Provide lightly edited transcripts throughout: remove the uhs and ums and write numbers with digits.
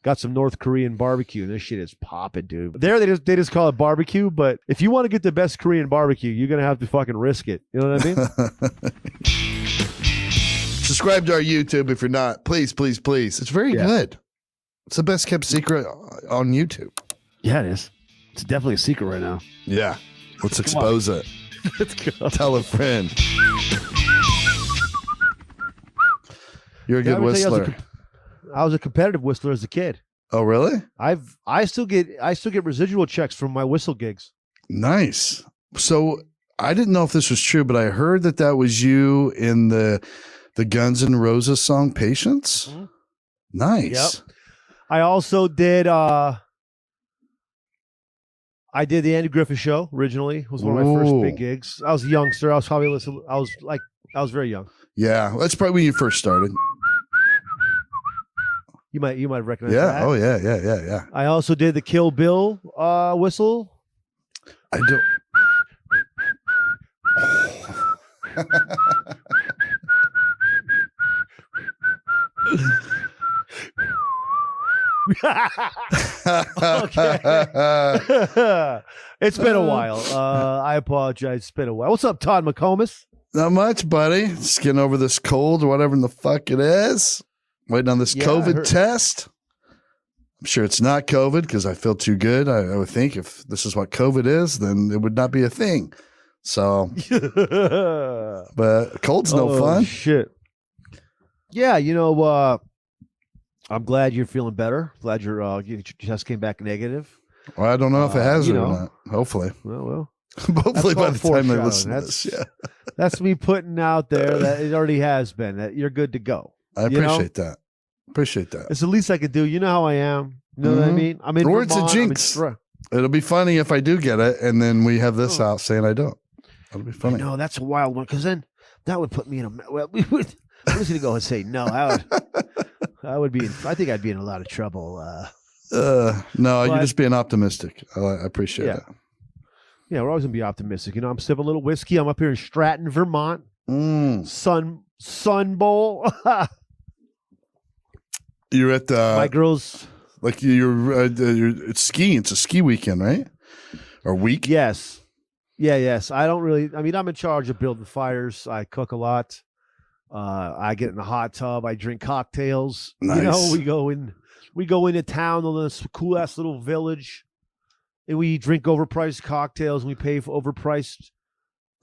Got some North Korean barbecue. This shit is popping, dude. There, they just call it barbecue, but if you want to get the best Korean barbecue, you're gonna have to fucking risk it. You know what I mean? Subscribe to our YouTube if you're not. Please, please, please. It's very good. It's the best kept secret on YouTube. Yeah, it is. It's definitely a secret right now. Yeah. Let's expose it. Let's go. Tell a friend. You're a good whistler. I was a competitive whistler as a kid. Oh, really? I still get residual checks from my whistle gigs. Nice. So I didn't know if this was true, but I heard that was you in the Guns N' Roses song "Patience." Mm-hmm. Nice. Yep. I also did. I did the Andy Griffith Show originally. It was one of my first big gigs. I was a youngster. I was very young. Yeah, that's probably when you first started. You might recognize that. Oh yeah. I also did the Kill Bill whistle. I don't. Okay. It's been a while. I apologize. It's been a while. What's up, Todd McComas? Not much, buddy. Just getting over this cold or whatever in the fuck it is. Waiting on this COVID test. I'm sure it's not COVID because I feel too good. I would think if this is what COVID is, then it would not be a thing. So, but cold's no fun. Shit. Yeah, I'm glad you're feeling better. Glad your test came back negative. Well, I don't know if it has or not. Hopefully. Well. Hopefully by the time they listen to this. Yeah. That's me putting out there that it already has been, that you're good to go. I appreciate that. Appreciate that. It's the least I could do. You know how I am. You know what I mean? I'm in or Vermont, it's a jinx. It'll be funny if I do get it, and then we have this out saying I don't. That'll be funny. No, that's a wild one, because then that would put me in a... Well, we're just going to go and say no. I would be... I think I'd be in a lot of trouble. No, you're just being optimistic. I appreciate that. Yeah, we're always going to be optimistic. I'm sipping a little whiskey. I'm up here in Stratton, Vermont. Sun Bowl. You're at my girls. Like you're it's skiing. It's a ski weekend, right? Or week? Yes. Yes. I don't really. I mean, I'm in charge of building fires. I cook a lot. I get in the hot tub. I drink cocktails. Nice. We go into town on this cool ass little village, and we drink overpriced cocktails. And we pay for overpriced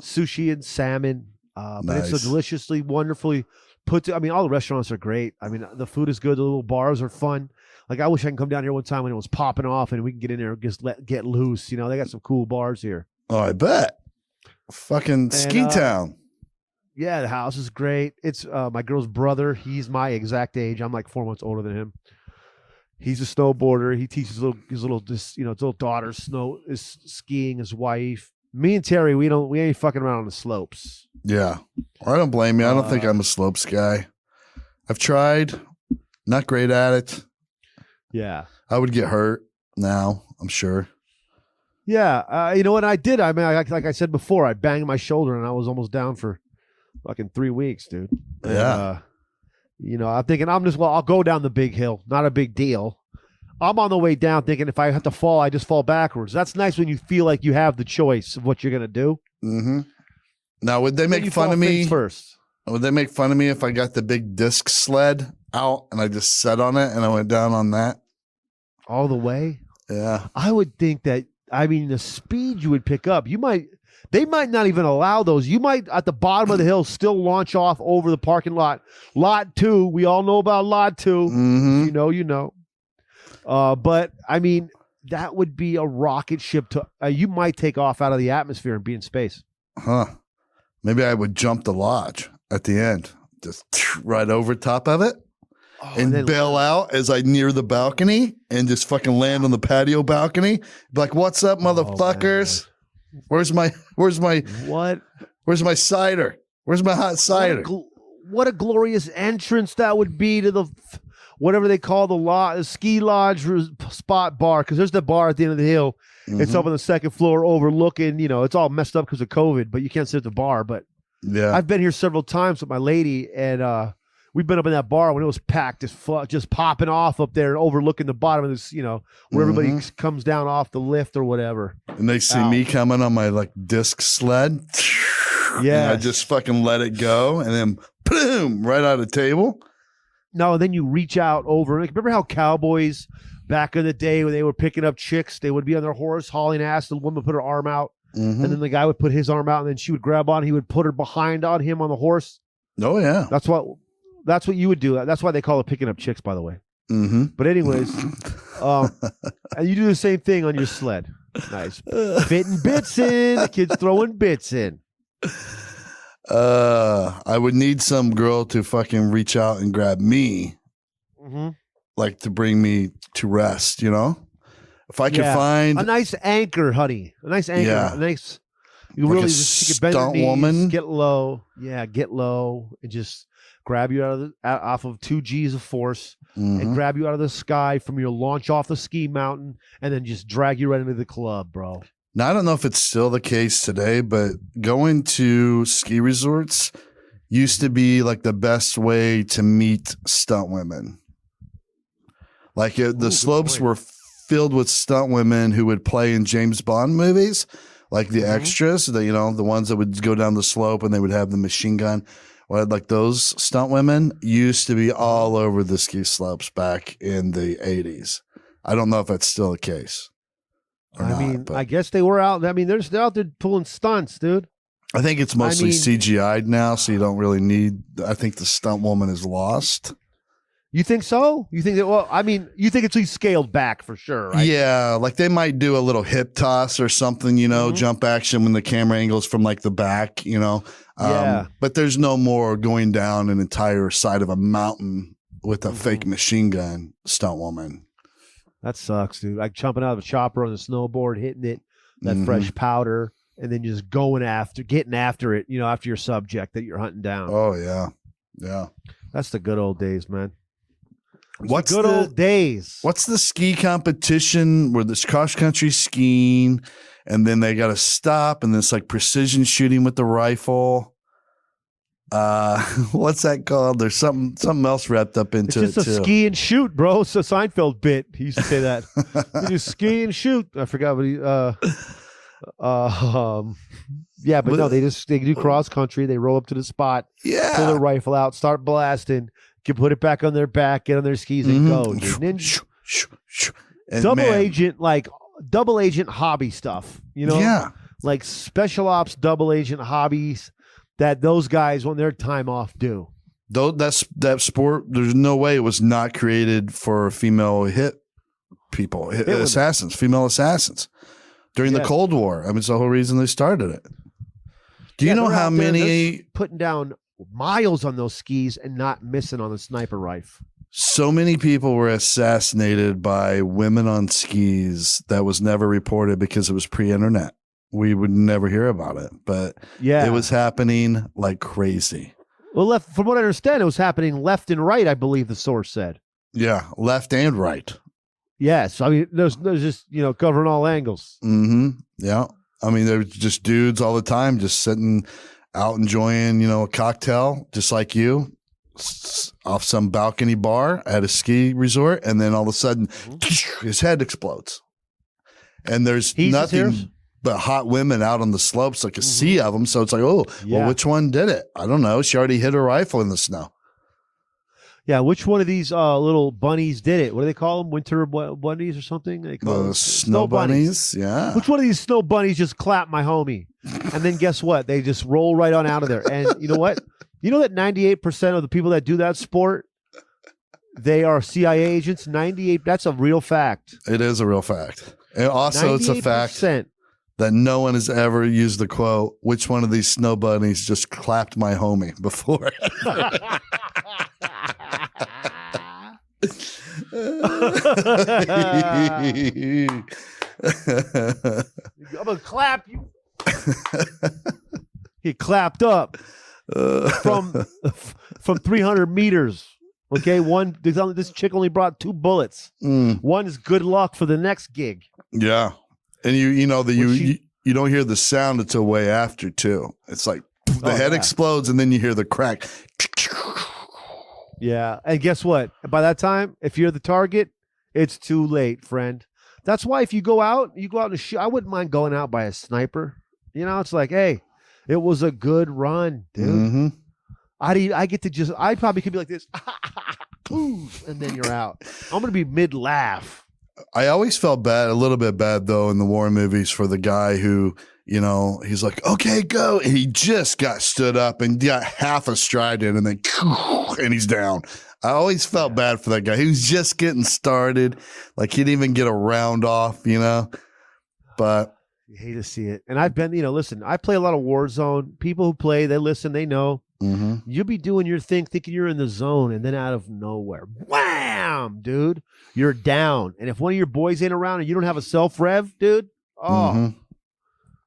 sushi and salmon. But it's so deliciously, wonderfully put. I mean, all the restaurants are great. I mean, the food is good. The little bars are fun. Like, I wish I can come down here one time when it was popping off and we can get in there and just get loose. They got some cool bars here. Oh, I bet. Fucking ski town. Yeah, the house is great. It's my girl's brother. He's my exact age. I'm like 4 months older than him. He's a snowboarder. He teaches his little daughter is skiing. His wife. Me and Terry, we ain't fucking around on the slopes. Yeah, I don't blame you. I don't think I'm a slopes guy. I've tried, not great at it. Yeah, I would get hurt now, I'm sure. Yeah, you know what I did? I mean, like I said before, I banged my shoulder and I was almost down for fucking 3 weeks, dude. Yeah. And, I'm thinking I'll go down the big hill. Not a big deal. I'm on the way down thinking if I have to fall, I just fall backwards. That's nice when you feel like you have the choice of what you're going to do. Mm-hmm. Now, would they make fun of me first? Would they make fun of me if I got the big disc sled out and I just sat on it and I went down on that? All the way? Yeah. I would think that, the speed you would pick up, they might not even allow those. You might, at the bottom of the hill, still launch off over the parking lot. Lot 2, we all know about Lot 2. Mm-hmm. You know. But, that would be a rocket ship to, you might take off out of the atmosphere and be in space. Huh. Maybe I would jump the lodge at the end, just right over top of it and bail out as I near the balcony and just fucking land on the patio balcony. Be like, what's up, motherfuckers? Where's my cider? Where's my hot cider? What a glorious entrance that would be to the whatever they call the ski lodge spot bar, because there's the bar at the end of the hill. Mm-hmm. It's up on the second floor overlooking, it's all messed up because of COVID, but you can't sit at the bar. But yeah, I've been here several times with my lady, and we've been up in that bar when it was packed as fuck, just popping off up there and overlooking the bottom of this, where everybody comes down off the lift or whatever. And they see me coming on my like disc sled. Yeah. I just fucking let it go and then boom, right out of the table. No, and then you reach out over. Like, remember how cowboys back in the day when they were picking up chicks, they would be on their horse hauling ass. The woman would put her arm out, and then the guy would put his arm out, and then she would grab on. He would put her behind on him on the horse. Oh yeah, that's what you would do. That's why they call it picking up chicks, by the way. But anyways, and you do the same thing on your sled. Nice, fitting bits in. The kid's throwing bits in. I would need some girl to fucking reach out and grab me, like to bring me to rest. If I could find a nice anchor, honey, a nice anchor, a nice. You like really a just bend your knees, woman. Get low, get low, and just grab you off of 2 G's of force, and grab you out of the sky from your launch off the ski mountain, and then just drag you right into the club, bro. Now, I don't know if it's still the case today, but going to ski resorts used to be like the best way to meet stunt women. Like the slopes were filled with stunt women who would play in James Bond movies, like the extras, the ones that would go down the slope and they would have the machine gun. Well, like those stunt women used to be all over the ski slopes back in the 80s. I don't know if that's still the case. I guess they were out. I mean, they're out there pulling stunts, dude. I think it's mostly CGI'd now, so you don't really need. I think the stunt woman is lost. You think so? You think that? Well, I mean, you think it's at least scaled back for sure, right? Yeah, like they might do a little hip toss or something, jump action when the camera angles from like the back, But there's no more going down an entire side of a mountain with a fake machine gun stunt woman. That sucks, dude. Like jumping out of a chopper on the snowboard, hitting it, that fresh powder, and then just getting after it, after your subject that you're hunting down. Oh, yeah. Yeah. That's the good old days, man. What's the good old days? What's the ski competition where there's cross-country skiing, and then they got to stop, and it's like precision shooting with the rifle? What's that called? There's something else wrapped up into it's just it too. A ski and shoot, bro. It's a Seinfeld bit. He used to say that. You just ski and shoot. I forgot what he. Yeah, but no, they do cross country. They roll up to the spot, pull their rifle out, start blasting, put it back on their back, get on their skis and go. Dude. And double agent hobby stuff. Like special ops double agent hobbies. That those guys on their time off do. Though that sport, there's no way it was not created for female female assassins during the Cold War. I mean, it's the whole reason they started it. Do you know how many putting down miles on those skis and not missing on the sniper rifle? So many people were assassinated by women on skis that was never reported because it was pre-internet. We would never hear about it, but it was happening like crazy. Well, from what I understand, it was happening left and right, I believe the source said. Yeah, left and right. Yes. I mean, there's just, covering all angles. Yeah. I mean, there was just dudes all the time just sitting out enjoying, a cocktail, just like you, off some balcony bar at a ski resort. And then all of a sudden, his head explodes. And there's nothing but hot women out on the slopes, like a sea of them. So it's like, well, which one did it? I don't know. She already hit her rifle in the snow. Yeah, which one of these little bunnies did it? What do they call them? Winter bunnies or something? They call them snow bunnies. Yeah. Which one of these snow bunnies just clapped my homie? And then guess what? They just roll right on out of there. And you know what? You know that 98% of the people that do that sport, they are CIA agents? 98. That's a real fact. It is a real fact. And also it's a fact that no one has ever used the quote, which one of these snow bunnies just clapped my homie before. I'm going to clap you. He clapped up from 300 meters. Okay, this chick only brought 2 bullets. One is good luck for the next gig. Yeah. And you don't hear the sound until way after too. It's like the head explodes and then you hear the crack. Yeah. And guess what? By that time, if you're the target, it's too late, friend. That's why if you go out and shoot. I wouldn't mind going out by a sniper. You know, it's like, hey, it was a good run, dude. Mm-hmm. I probably could be like this, and then you're out. I'm going to be mid-laugh. I always felt a little bit bad though, in the war movies for the guy who, you know, he's like, okay, go. And he just got stood up and got half a stride in and then, and he's down. I always felt bad for that guy. He was just getting started. Like he didn't even get a round off, you know, but. You hate to see it. And I've been, listen, I play a lot of Warzone. People who play, they listen, they know. Mm-hmm. You'll be doing your thing, thinking you're in the zone, and then out of nowhere, wham, dude, you're down. And if one of your boys ain't around and you don't have a self-rev, dude,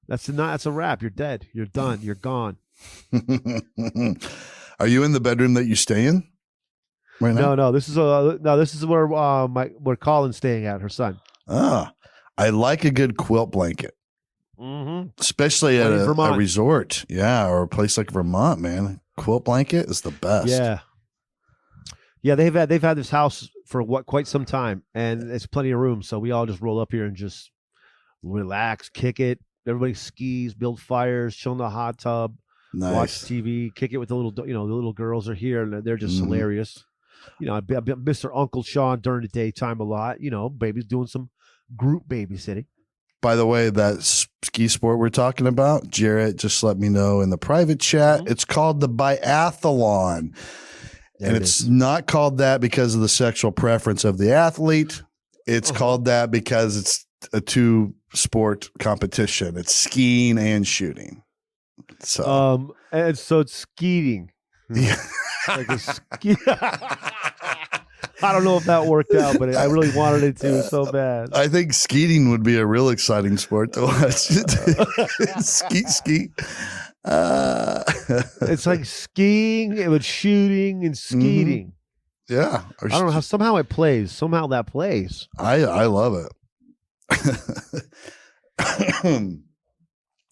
that's a wrap. You're dead. You're done. You're gone. Are you in the bedroom that you stay in right now? No. This is where Colin's staying at, her son. I like a good quilt blanket. Mm-hmm. Especially at a resort, or a place like Vermont, man. Quilt blanket is the best. Yeah. They've had this house for quite some time, and it's plenty of room. So we all just roll up here and just relax, kick it. Everybody skis, build fires, chill in the hot tub, watch TV, kick it with the little girls are here, and they're just hilarious. I miss their Uncle Shaun during the daytime a lot. Baby's doing some group babysitting. By the way, that ski sport we're talking about, Jarrett just let me know in the private chat. It's called the Biathlon. And it's not called that because of the sexual preference of the athlete. It's called that because it's a two-sport competition. It's skiing and shooting. So, and so it's skeeting. Yeah. Like I don't know if that worked out, but I really wanted it to so bad. I think skeeting would be a real exciting sport to watch. Ski. It's like skiing, it was shooting and skeeting. Yeah. I don't know how somehow it plays. Somehow that plays. I love it.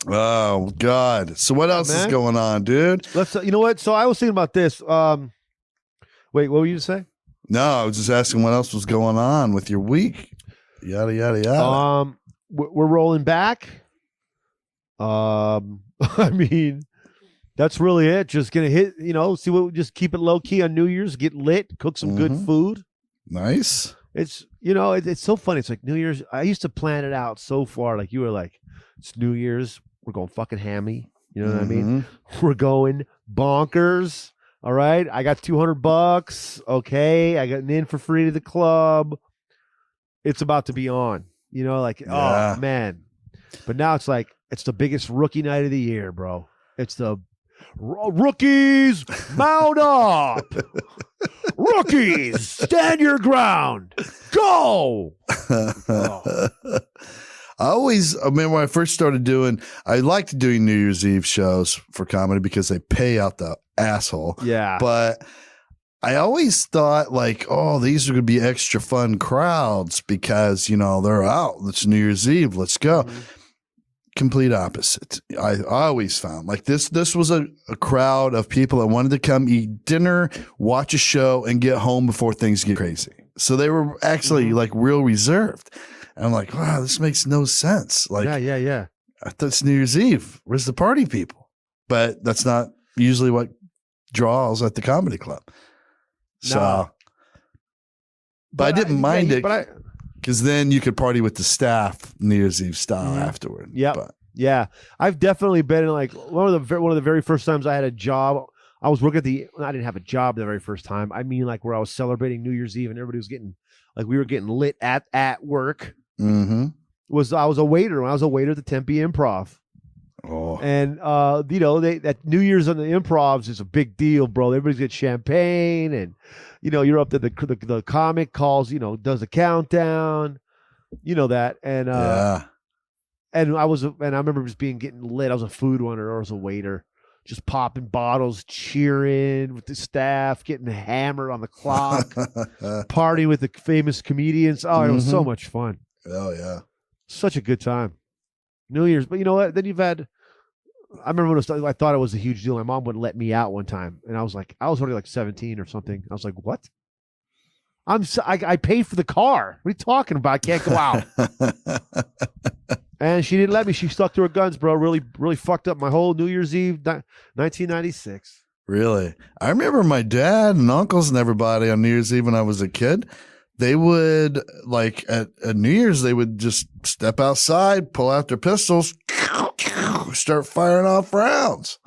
Oh God. So what else is going on, dude? You know what? So I was thinking about this. Wait, what were you to say? No, I was just asking what else was going on with your week. Yada yada yada. We're rolling back. I mean, that's really it. Just gonna hit, just keep it low key on New Year's, get lit, cook some good food. Nice. It's it's so funny. It's like New Year's. I used to plan it out so far. Like you were like, it's New Year's. We're going fucking hammy. You know what I mean? We're going bonkers. All right. I got $200. Okay. I got an in for free to the club. It's about to be on, oh man. But now it's like, it's the biggest rookie night of the year, bro. It's the rookies mount up. Rookies, stand your ground. Go. I mean, when I first started I liked doing New Year's Eve shows for comedy because they pay out the asshole. Yeah. But I always thought like, oh, these are going to be extra fun crowds because, they're out. It's New Year's Eve. Let's go. Complete opposite. I always found like this was a crowd of people that wanted to come eat dinner, watch a show, and get home before things get crazy. So they were actually like real reserved. And I'm like, wow, this makes no sense. Like, yeah. I thought it's New Year's Eve. Where's the party people? But that's not usually what draws at the comedy club. So, no. but I didn't mind it because then you could party with the staff New Year's Eve style afterward. Yeah. I've definitely been in like one of the very first times I had a job. I was working I didn't have a job the very first time. I mean, like where I was celebrating New Year's Eve and everybody was we were getting lit at work. I was a waiter. When I was a waiter at the Tempe Improv. Oh. And that New Year's on the Improvs is a big deal, bro. Everybody's got champagne, and you're up to the comic calls, does a countdown, that, and and I remember just getting lit. I was a food runner, or I was a waiter, just popping bottles, cheering with the staff, getting hammered on the clock, partying with the famous comedians. Oh, it was so much fun. Oh yeah, such a good time. New Year's, but you know what? Then you've had I remember when I thought it was a huge deal. My mom wouldn't let me out one time, and I was already like 17 or something. I was like, what? I paid for the car. What are you talking about? I can't go out. And she didn't let me. She stuck to her guns, bro. Really, really fucked up my whole New Year's Eve, 1996. Really? I remember my dad and uncles and everybody on New Year's Eve when I was a kid. They would, like, at New Year's, they would just step outside, pull out their pistols, start firing off rounds.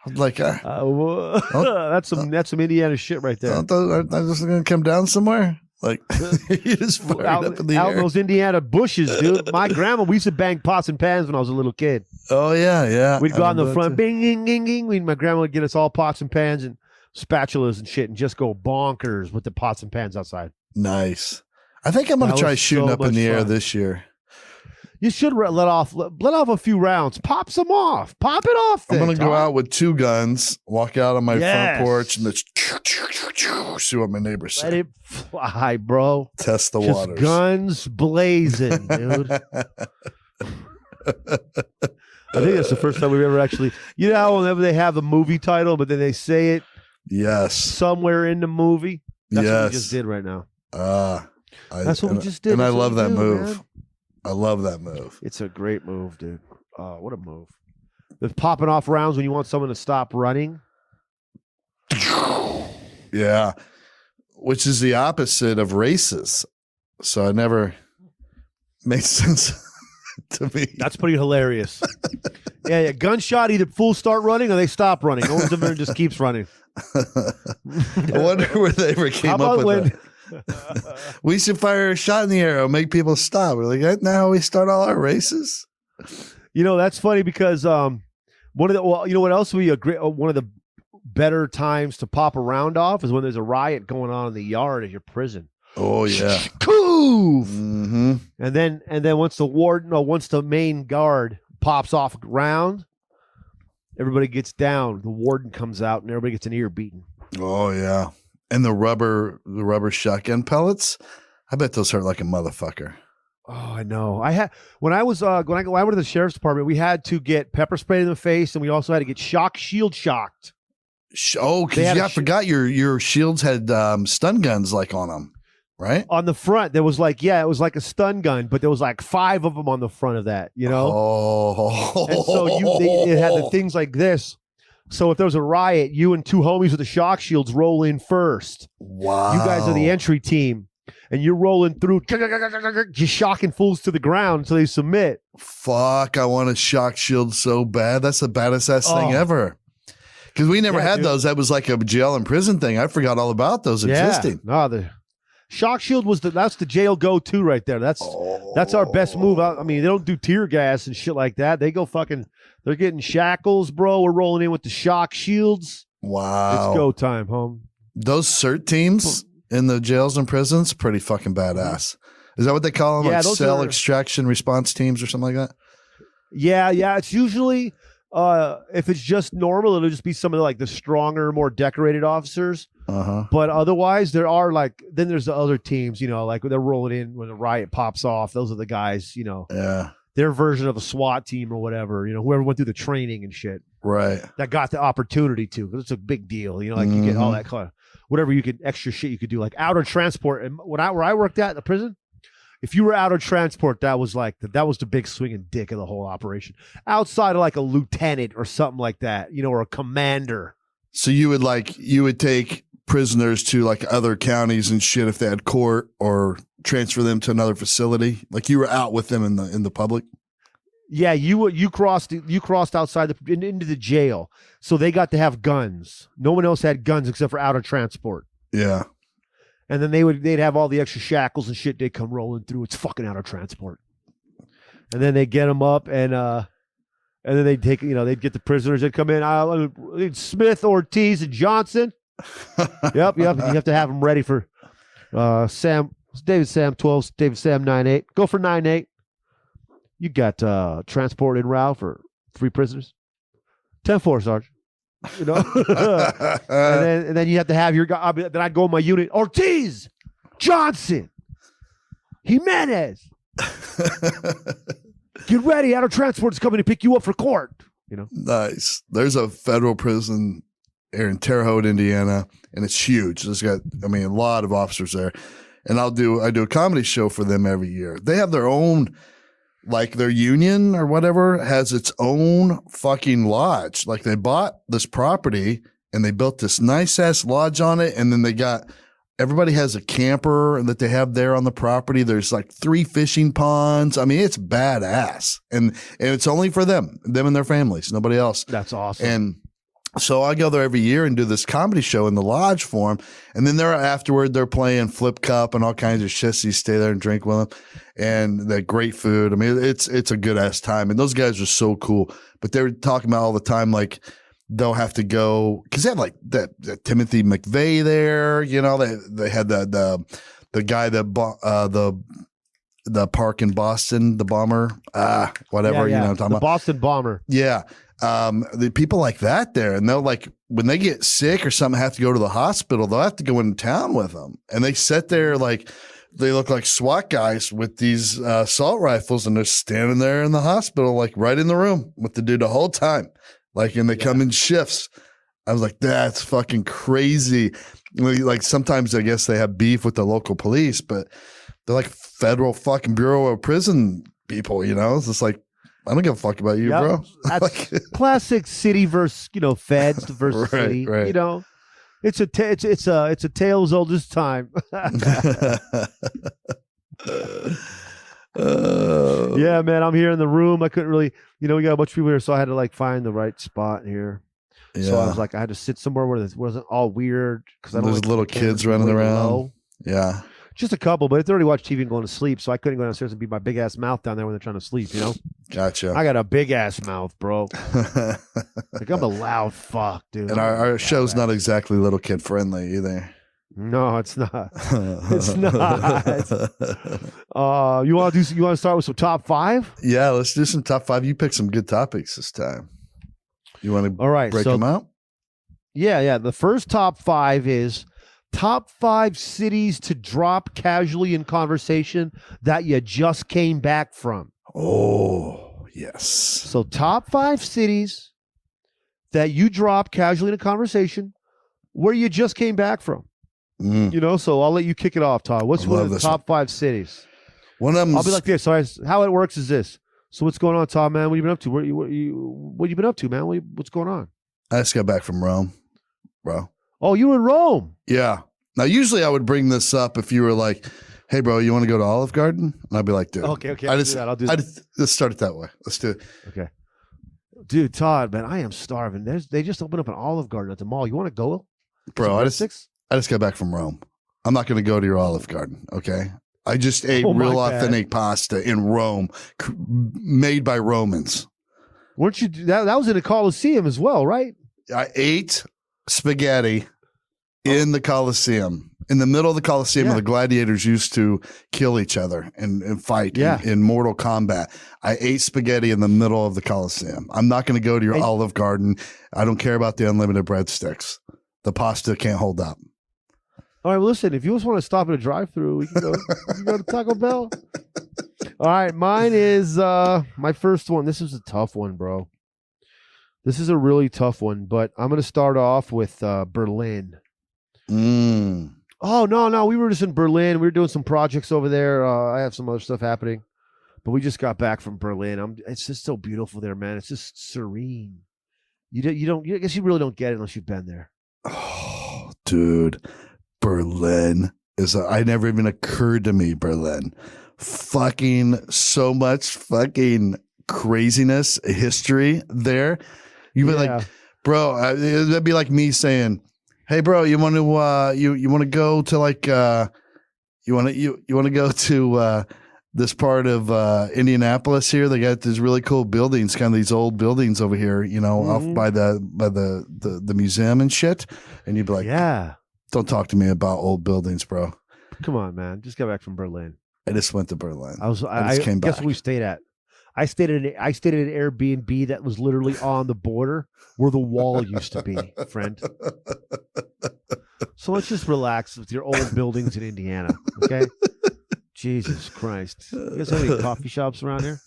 I'm like, that's some Indiana shit right there. Aren't those going to come down somewhere? Like, you just fire it up in the out air. in those Indiana bushes, dude. My grandma, we used to bang pots and pans when I was a little kid. Oh, yeah. We'd go on the front, bing, ding, ding, ding. My grandma would get us all pots and pans and spatulas and shit and just go bonkers with the pots and pans outside. Nice. I think I'm going to try shooting up in the air this year. You should let off a few rounds. Pop some off. Pop it off. I'm going to go out with 2 guns, walk out on my front porch, and just see what my neighbors say. Let it fly, bro. Test the just waters. Guns blazing, dude. I think that's the first time we've ever actually, whenever they have the movie title, but then they say it somewhere in the movie. That's what we just did right now. That's what we just did. And I love that move. Man. I love that move. It's a great move, dude. What a move. The popping off rounds when you want someone to stop running. Yeah. Which is the opposite of races. So it never made sense to me. That's pretty hilarious. Yeah. Gunshot, either full start running or they stop running. No one's ever just keeps running. I wonder where they ever came up with that. We should fire a shot in the air and make people stop. We're like, that's not how we start all our races. That's funny because one of the what else would be one of the better times to pop a round off is when there's a riot going on in the yard of your prison. Oh yeah, mm-hmm. And then once the main guard pops off a round, everybody gets down. The warden comes out and everybody gets an ear beaten. Oh yeah. And the rubber shotgun pellets, I bet those hurt like a motherfucker. Oh, I know. When I went to the sheriff's department, we had to get pepper sprayed in the face, and we also had to get shield shocked. Oh, because I forgot your shields had stun guns like on them, right? On the front, there was it was like a stun gun, but there was like 5 of them on the front of that, Oh. And so it had the things like this. So if there was a riot, you and 2 homies with the shock shields roll in first. Wow. You guys are the entry team. And you're rolling through, just shocking fools to the ground until they submit. Fuck, I want a shock shield so bad. That's the baddest ass thing ever. Because we never had those. That was like a jail and prison thing. I forgot all about those existing. No, the shock shield that's the jail go-to right there. That's our best move. I mean, they don't do tear gas and shit like that. They go they're getting shackles, bro. We're rolling in with the shock shields. Wow. It's go time, home. Those CERT teams in the jails and prisons, pretty fucking badass. Is that what they call them? Like cell extraction response teams or something like that? Yeah. It's usually, if it's just normal, it'll just be some of the stronger, more decorated officers. But otherwise, there are then there's the other teams, like they're rolling in when the riot pops off. Those are the guys, Yeah. Their version of a SWAT team or whatever, whoever went through the training and shit. Right. That got the opportunity to, because it's a big deal. You get all that kind of, whatever extra shit you could do, like outer transport. And where I worked at the prison, if you were outer transport, that was the big swinging dick of the whole operation. Outside of a lieutenant or something like that, or a commander. So you would take prisoners to other counties and shit if they had court, or transfer them to another facility. Like you were out with them in the public. Yeah, you crossed outside into the jail, so they got to have guns. No one else had guns except for outer transport. Yeah, and then they'd have all the extra shackles and shit. They come rolling through. It's fucking outer transport, and then they get them up and then they'd take they'd get the prisoners that come in. Smith, Ortiz, and Johnson. Yep. You have to have them ready for Sam. David Sam 12. David Sam 9-8. Go for 9-8. You got transport en route for 3 prisoners. 10-4, Sarge. And then you have to have your guy. Then I'd go in my unit. Ortiz, Johnson, Jimenez. Get ready. Outer transport is coming to pick you up for court. Nice. There's a federal prison here in Terre Haute, Indiana, and it's huge. There's got, a lot of officers there. And I do a comedy show for them every year. They have their own, like their union or whatever has its own fucking lodge. Like they bought this property and they built this nice ass lodge on it. And then everybody has a camper that they have there on the property. There's like 3 fishing ponds. It's badass. And it's only for them and their families, nobody else. That's awesome. And so I go there every year and do this comedy show in the lodge for them. And then afterward, they're playing flip cup and all kinds of shit. So you stay there and drink with them. And they're great food. It's a good ass time. And those guys are so cool. But they were talking about all the time, like, they'll have to go because they had like that Timothy McVeigh there. They had the guy that the park in Boston, the bomber, whatever. Yeah. I'm talking about Boston bomber. Yeah. The people like that there, and they'll like when they get sick or something, have to go to the hospital. They'll have to go in town with them, and they sit there like they look like SWAT guys with these assault rifles, and they're standing there in the hospital, like right in the room with the dude the whole time. Like, and they come in shifts. I was like, that's fucking crazy. Like sometimes I guess they have beef with the local police, but they're like federal fucking Bureau of Prison people. It's just like. I don't give a fuck about you, bro. That's classic city versus, feds versus city. Right. It's a tale as old as time. Yeah, man. I'm here in the room. I couldn't really, we got a bunch of people here, so I had to like find the right spot here. Yeah. So I was like, I had to sit somewhere where it wasn't all weird because I don't. There's little kids running around. Low. Yeah. Just a couple, but they already watched TV and going to sleep, so I couldn't go downstairs and be my big ass mouth down there when they're trying to sleep. Gotcha. I got a big ass mouth, bro. Like I'm a loud fuck, dude. And our show's not exactly little kid friendly either. No, it's not. It's not. You want to start with some top 5? Yeah, let's do some top 5. You pick some good topics this time. You want to break them out? Yeah. The first top 5 is top 5 cities to drop casually in conversation that you just came back from. Oh, yes. So top 5 cities that you dropped casually in a conversation where you just came back from. So I'll let you kick it off, Todd. What's one of the top 5 cities? One of them. I'll be like this. So how it works is this. So what's going on, Todd, man? What have you been up to? What you been up to, man? What's going on? I just got back from Rome, bro. Oh, you were in Rome. Yeah. Now, usually I would bring this up if you were like, hey, bro, you want to go to Olive Garden? And I'd be like, dude. Okay. I'll do that. Let's start it that way. Let's do it. Okay. Dude, Todd, man, I am starving. They just opened up an Olive Garden at the mall. You want to go? Bro, I just got back from Rome. I'm not going to go to your Olive Garden, okay? I just ate real authentic pasta in Rome, made by Romans. Weren't you? That was in the Colosseum as well, right? I ate spaghetti in the Colosseum, in the middle of the Colosseum where the gladiators used to kill each other and fight in Mortal Kombat. I ate spaghetti in the middle of the Colosseum. I'm not going to go to your Olive Garden. I don't care about the unlimited breadsticks. The pasta can't hold up. All right, well, listen, if you just want to stop at a drive-thru, we can go to Taco Bell. All right, mine is my first one. This is a tough one, bro. This is a really tough one, but I'm going to start off with Berlin. Oh, no, we were just in Berlin. We were doing some projects over there. I have some other stuff happening, but we just got back from Berlin. It's just so beautiful there, man. It's just serene. I guess you really don't get it unless you've been there. Oh, dude. Berlin I never even occurred to me, Berlin. Fucking so much fucking craziness, history there. You'd be like, bro, that'd be like me saying, hey, bro, you want to you want to go to like you want to go to this part of Indianapolis here? They got these really cool buildings, kind of these old buildings over here, off by the museum and shit. And you'd be like, yeah, don't talk to me about old buildings, bro. Come on, man. Just got back from Berlin. I just went to Berlin. I just came back. Guess what we stayed at? I stayed at an Airbnb that was literally on the border where the wall used to be, friend. So let's just relax with your old buildings in Indiana, okay? Jesus Christ. You guys have any coffee shops around here?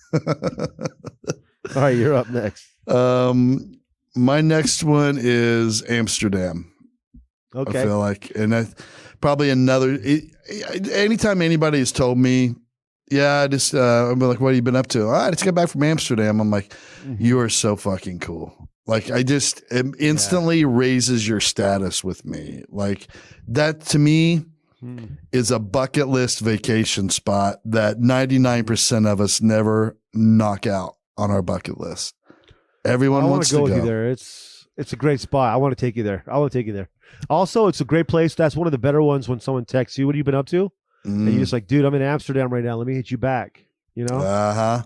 All right, you're up next. My next one is Amsterdam. Okay. I feel like, and probably another. Anytime anybody has told me, yeah, I'm like, what have you been up to? I just got back from Amsterdam. I'm like, you are so fucking cool. Like, it instantly raises your status with me. Like, that to me is a bucket list vacation spot that 99% of us never knock out on our bucket list. Everyone wants to go. I want to go with you there. It's a great spot. I want to take you there. Also, it's a great place. That's one of the better ones when someone texts you, what have you been up to? And you're just like, dude, I'm in Amsterdam right now. Let me hit you back. You know? Uh-huh.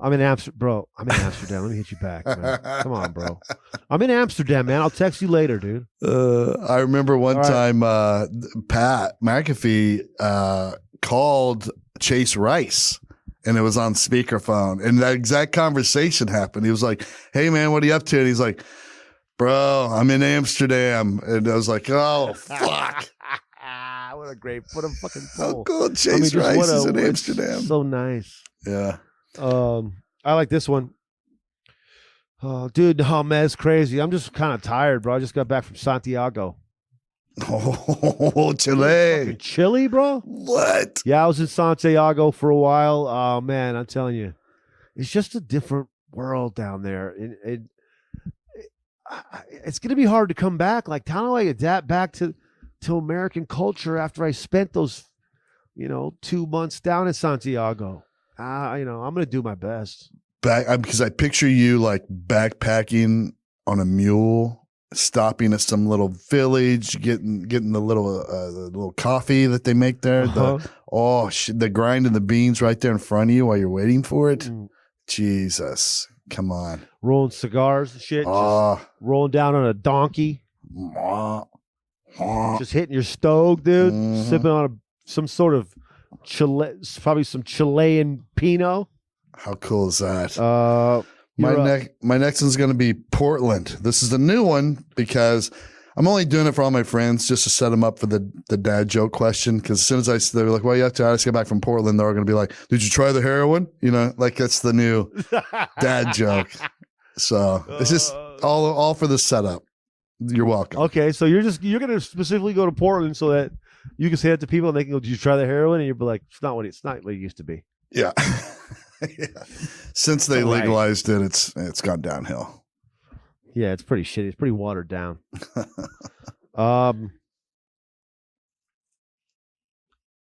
I'm in Amsterdam. Bro, I'm in Amsterdam. Let me hit you back, man. Come on, bro. I'm in Amsterdam, man. I'll text you later, dude. I remember one time Pat McAfee called Chase Rice, and it was on speakerphone. And that exact conversation happened. He was like, hey, man, what are you up to? And he's like, bro, I'm in Amsterdam. And I was like, oh, fuck. What a fucking How pull. cool. Chase Rice is in Amsterdam. So nice. Yeah. I like this one. Oh, dude, no, man, it's crazy. I'm just kind of tired, bro. I just got back from Santiago. Oh, Chile. Chile, bro? What? Yeah, I was in Santiago for a while. Oh, man, I'm telling you. It's just a different world down there. It's going to be hard to come back. Like, how do I adapt back to American culture after I spent those, 2 months down in Santiago? I'm going to do my best. Because I picture you like backpacking on a mule, stopping at some little village, getting the little coffee that they make there. The grinding the beans right there in front of you while you're waiting for it. Jesus, come on. Rolling cigars and shit. Just rolling down on a donkey. Just hitting your stove, dude. Sipping on some sort of probably some Chilean Pinot. How cool is that? My next one's going to be Portland. This is the new one because I'm only doing it for all my friends just to set them up for the dad joke question. Because as soon as they're like, "Well, you have to," I just get back from Portland. They're going to be like, "Did you try the heroin?" Like that's the new dad joke. So it's just all for the setup. You're welcome. Okay, so you're going to specifically go to Portland so that you can say it to people and they can go, "Did you try the heroin?" And you'll be like, "It's not what it used to be." Yeah. Yeah. Since they legalized it, it's gone downhill. Yeah, it's pretty shitty. It's pretty watered down.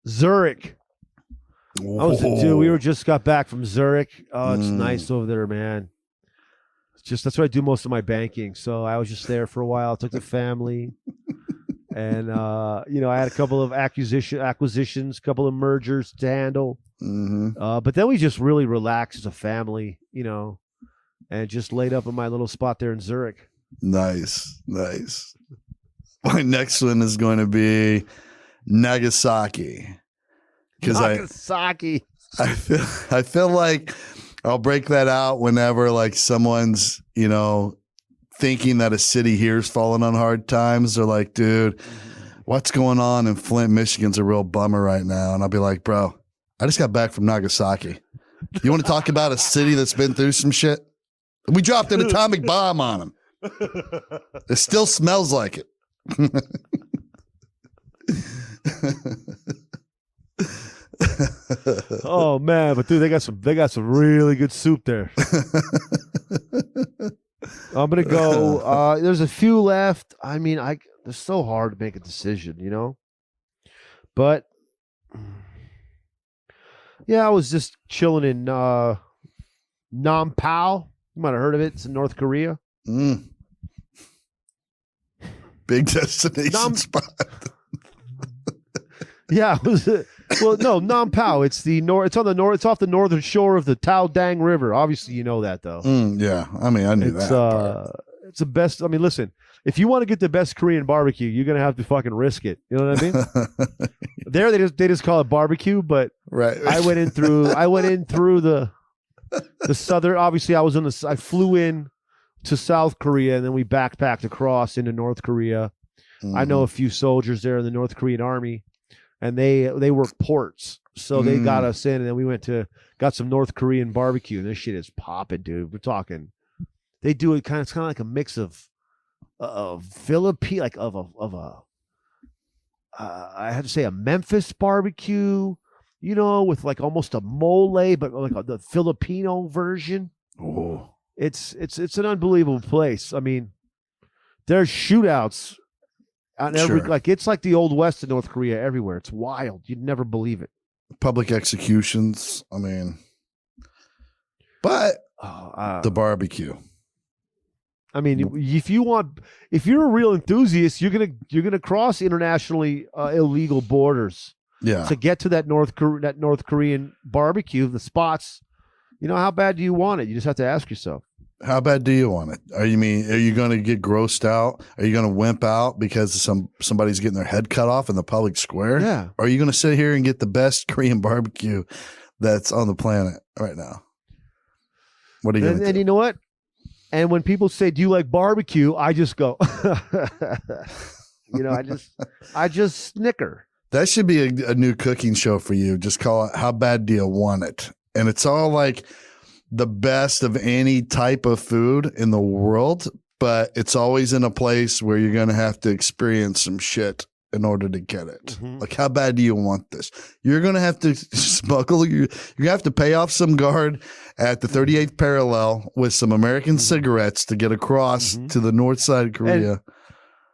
Zurich. We just got back from Zurich. Oh, it's nice over there, man. That's where I do most of my banking. So I was just there for a while. Took the family. And, I had a couple of acquisitions, a couple of mergers to handle. But then we just really relaxed as a family, and just laid up in my little spot there in Zurich. Nice. My next one is going to be Nagasaki. Nagasaki. I feel like I'll break that out whenever like someone's, thinking that a city here's falling on hard times. They're like, dude, what's going on in Flint, Michigan's a real bummer right now. And I'll be like, bro, I just got back from Nagasaki. You want to talk about a city that's been through some shit? We dropped an atomic bomb on them. It still smells like it. Oh man, but dude, they got some really good soup there. I'm gonna go. There's a few left. I mean, they're so hard to make a decision, But yeah, I was just chilling in Noun Town. You might have heard of it. It's in North Korea. Big destination spot. Yeah, it was. Noun Town. It's It's on the north. It's off the northern shore of the Tao Dang River. Obviously, you know that though. Yeah, I mean, I knew that. It's the best. I mean, listen. If you want to get the best Korean barbecue, you're gonna have to fucking risk it. You know what I mean? There, they just call it barbecue, but right. I went in through the southern. Obviously, I flew in to South Korea, and then we backpacked across into North Korea. I know a few soldiers there in the North Korean army, and they work ports, so they got us in, and then we got some North Korean barbecue. And this shit is popping, dude. We're talking they do it it's kind of like a mix of Philippine, like of a I have to say a Memphis barbecue, with like almost a mole, but like the Filipino version. Oh, it's an unbelievable place. I mean, there's shootouts on every, like it's like the Old West in North Korea everywhere. It's wild. You'd never believe it. Public executions. I mean, but the barbecue. I mean, if you're a real enthusiast, you're gonna cross internationally illegal borders. Yeah. To get to that North Korean barbecue, the spots. How bad do you want it? You just have to ask yourself. How bad do you want it? Are you going to get grossed out? Are you going to wimp out because somebody's getting their head cut off in the public square? Yeah. Or are you going to sit here and get the best Korean barbecue that's on the planet right now? What are you going to do? And you know what? And when people say, "Do you like barbecue?" I just go, I just snicker. That should be a new cooking show for you. Just call it "How Bad Do You Want It?" And it's all like the best of any type of food in the world, but it's always in a place where you're going to have to experience some shit in order to get it. Mm-hmm. Like, how bad do you want this? You're going to have to smuggle. You're going to have to pay off some guard at the 38th parallel with some American cigarettes to get across to the north side of Korea.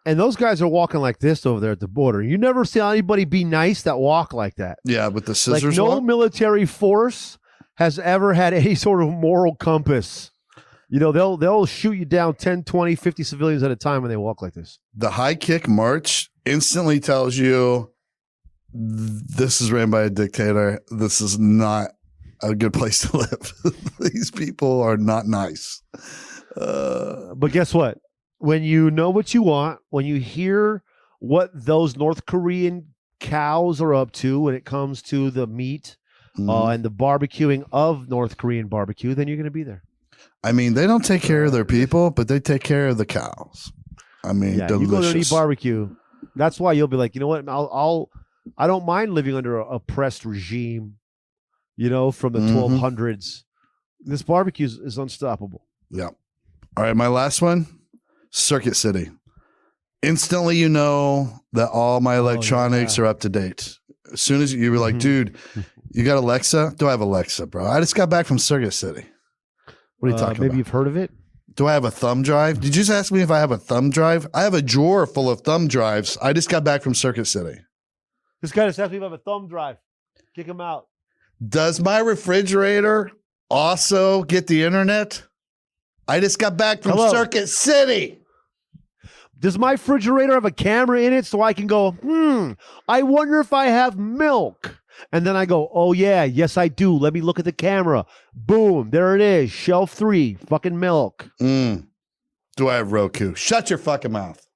And those guys are walking like this over there at the border. You never see anybody be nice that walk like that. Yeah, with the scissors. Like no military force has ever had any sort of moral compass. They'll shoot you down 10, 20, 50 civilians at a time when they walk like this. The high kick march instantly tells you this is ran by a dictator. This is not a good place to live. These people are not nice. But guess what? When you know what you want, when you hear what those North Korean cows are up to when it comes to the meat and the barbecuing of North Korean barbecue, then you're going to be there. I mean, they don't take care of their people, but they take care of the cows. I mean, delicious. You go there and eat barbecue. That's why you'll be like, you know what? I don't mind living under an oppressed regime, from the 1200s. This barbecue is unstoppable. Yeah. All right, my last one, Circuit City. Instantly, you know that all my electronics are up to date. As soon as you were like, dude, you got Alexa? Do I have Alexa, bro? I just got back from Circuit City. What are you talking about? Maybe you've heard of it. Do I have a thumb drive? Did you just ask me if I have a thumb drive? I have a drawer full of thumb drives. I just got back from Circuit City. This guy just asked me if I have a thumb drive. Kick him out. Does my refrigerator also get the internet? I just got back from Circuit City. Does my refrigerator have a camera in it so I can go, I wonder if I have milk? And then I go, oh, yeah, yes, I do. Let me look at the camera. Boom. There it is. Shelf 3. Fucking milk. Do I have Roku? Shut your fucking mouth.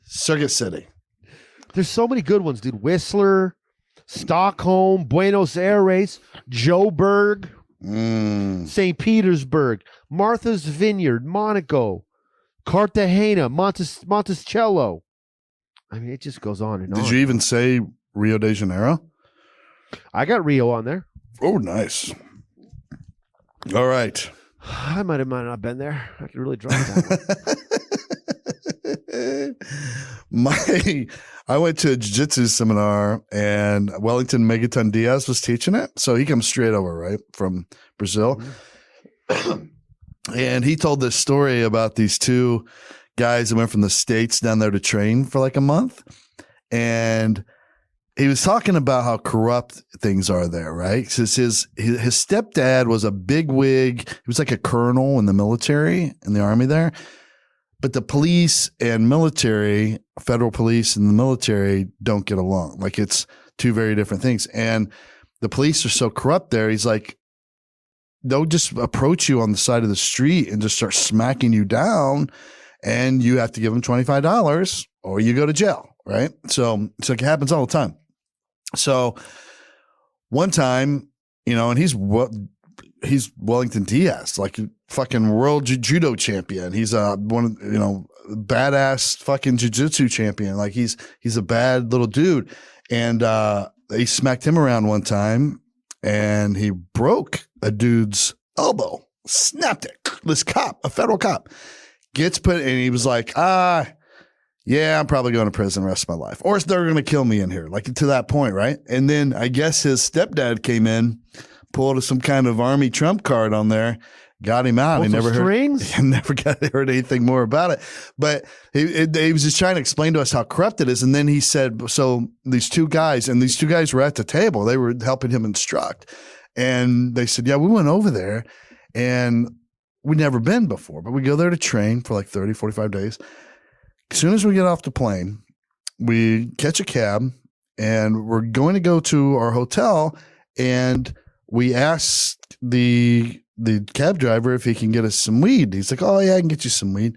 Circuit City. There's so many good ones, dude. Whistler, Stockholm, Buenos Aires, Joburg, St. Petersburg, Martha's Vineyard, Monaco, Cartagena, Monticello. I mean, it just goes on and on. Did you even say Rio de Janeiro? I got Rio on there. Oh, nice. All right. I might have not been there. I could really drive that one. I went to a jiu-jitsu seminar and Wellington Megaton Diaz was teaching it. So he comes straight over, right, from Brazil. And he told this story about these two guys that went from the States down there to train for like a month. And he was talking about how corrupt things are there, right? Because his stepdad was a bigwig. He was like a colonel in the military, in the army there. But the police and military, federal police and the military don't get along. Like it's two very different things. And the police are so corrupt there. He's like, they'll just approach you on the side of the street and just start smacking you down. And you have to give them $25 or you go to jail, right? So it's like it happens all the time. So one time, and he's Wellington Diaz, like fucking world judo champion. He's badass fucking jiu-jitsu champion. Like he's a bad little dude. And they smacked him around one time and he broke a dude's elbow. snapped it. This cop, a federal cop, gets put, and he was like, yeah, I'm probably going to prison the rest of my life. Or they're going to kill me in here, like to that point, right? And then I guess his stepdad came in, pulled some kind of army trump card on there, got him out. He never heard anything more about it. But he was just trying to explain to us how corrupt it is. And then he said, so these two guys were at the table. They were helping him instruct. And they said, yeah, we went over there and we'd never been before, but we go there to train for like 30, 45 days. As soon as we get off the plane, we catch a cab and we're going to go to our hotel, and we asked the cab driver if he can get us some weed. He's like, oh yeah, I can get you some weed.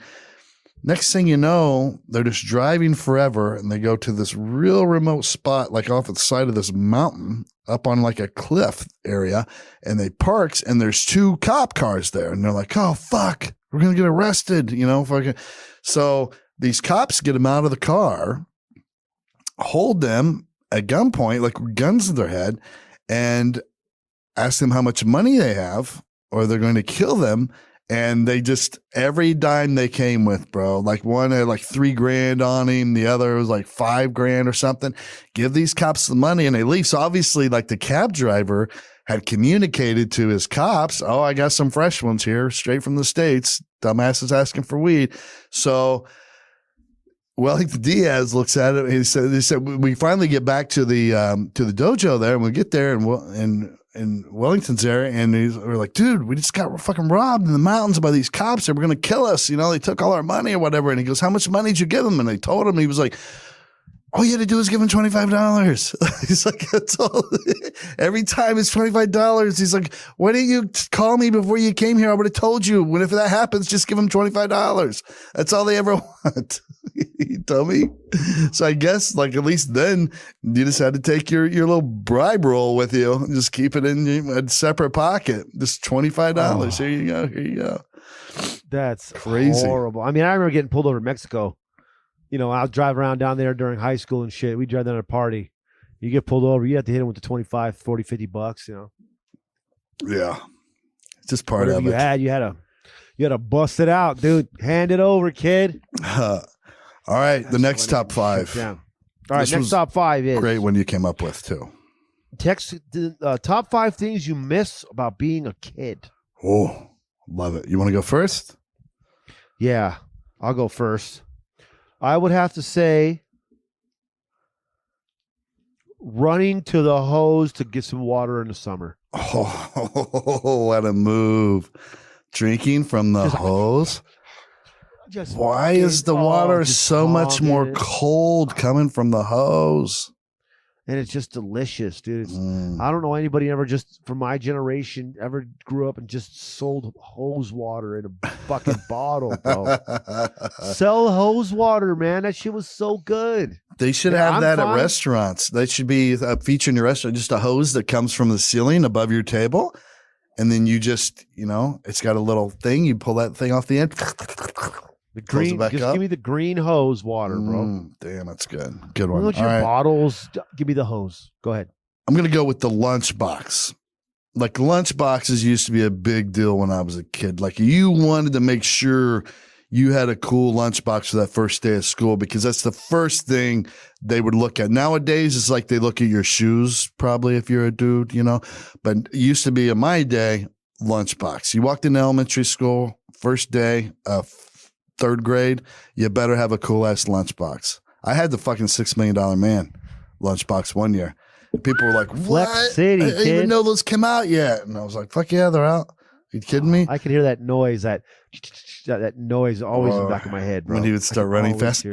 Next thing you know, they're just driving forever, and they go to this real remote spot, like off the side of this mountain up on like a cliff area, and they parks, and there's two cop cars there, and they're like, oh fuck, we're going to get arrested, fucking. So these cops get them out of the car, hold them at gunpoint, like guns to their head, and ask them how much money they have, or they're going to kill them. And they just, every dime they came with, bro, like one had like $3,000 on him. The other was like $5,000 or something. Give these cops the money and they leave. So obviously like the cab driver had communicated to his cops, oh, I got some fresh ones here straight from the States. Dumbass is asking for weed. So Wellington Diaz looks at it. He said, we finally get back to the dojo there, and we get there, and Wellington's there, and we're like, dude, we just got fucking robbed in the mountains by these cops. They were going to kill us. They took all our money or whatever. And he goes, how much money did you give them? And they told him. He was like, all you had to do is give him $25. He's like, that's all. Every time it's $25. He's like, why didn't you call me before you came here? I would have told you. If that happens, just give him $25. That's all they ever want. You dummy. So I guess like at least then you just had to take your little bribe roll with you and just keep it in a separate pocket. Just $25. Oh. Here you go. That's crazy. Horrible. I mean, I remember getting pulled over in Mexico. I was driving around down there during high school and shit. We drive down to a party. You get pulled over, you have to hit them with the 25, 40, $50, Yeah. It's just part of it. You had to bust it out, dude. Hand it over, kid. All right. The next top five. All right. Next top five is great one you came up with too. Top 5 things you miss about being a kid. Oh, love it. You want to go first? Yeah, I'll go first. I would have to say running to the hose to get some water in the summer. Oh, what a move. Drinking from the hose? Why is the water so much more cold coming from the hose? And it's just delicious, dude. I don't know anybody ever just from my generation ever grew up and just sold hose water in a fucking bottle, bro. Sell hose water, man. That shit was so good. They should have that at restaurants. That should be a feature in your restaurant. Just a hose that comes from the ceiling above your table. And then you just, it's got a little thing. You pull that thing off the end. The green, give me the green hose water, bro. Damn, that's good. Good one. All right. Bottles. Give me the hose. Go ahead. I'm going to go with the lunchbox. Like lunchboxes used to be a big deal when I was a kid. Like you wanted to make sure you had a cool lunchbox for that first day of school because that's the first thing they would look at. Nowadays, it's like they look at your shoes probably if you're a dude, But it used to be in my day, lunchbox. You walked into elementary school, first day of 3rd grade, you better have a cool ass lunchbox. I had the fucking $6 Million Man lunchbox one year. And people were like, what? Flex City, I didn't even know those came out yet. And I was like, fuck yeah, they're out. Are you kidding me? I could hear that noise, that noise always in the back of my head, bro. When he would start running fast.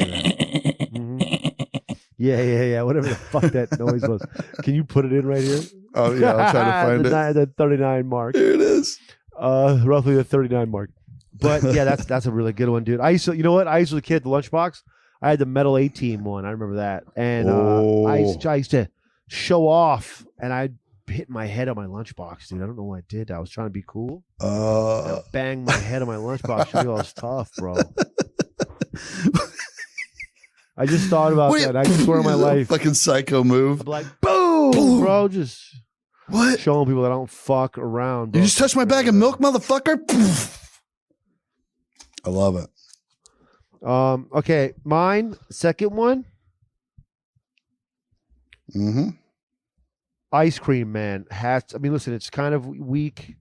Yeah. Whatever the fuck that noise was. Can you put it in right here? Oh, yeah. I'll try to find it. The 39 mark. Here it is. Roughly the 39 mark. But yeah, that's a really good one, dude. I used to, I used to be a kid at the lunchbox. I had the metal A-Team one. I remember that. And I used to show off, and I'd hit my head on my lunchbox, dude. I don't know what I did. I was trying to be cool. I banged my head on my lunchbox. I was tough, bro. I just thought about that. I swear on my life. Fucking psycho move. I'm like, boom, bro. Just What? Showing people that I don't fuck around, bro. You just touched my bag of milk, motherfucker. I love it. Okay, mine, second one. Mm-hmm. Ice cream man. Listen, it's kind of weak.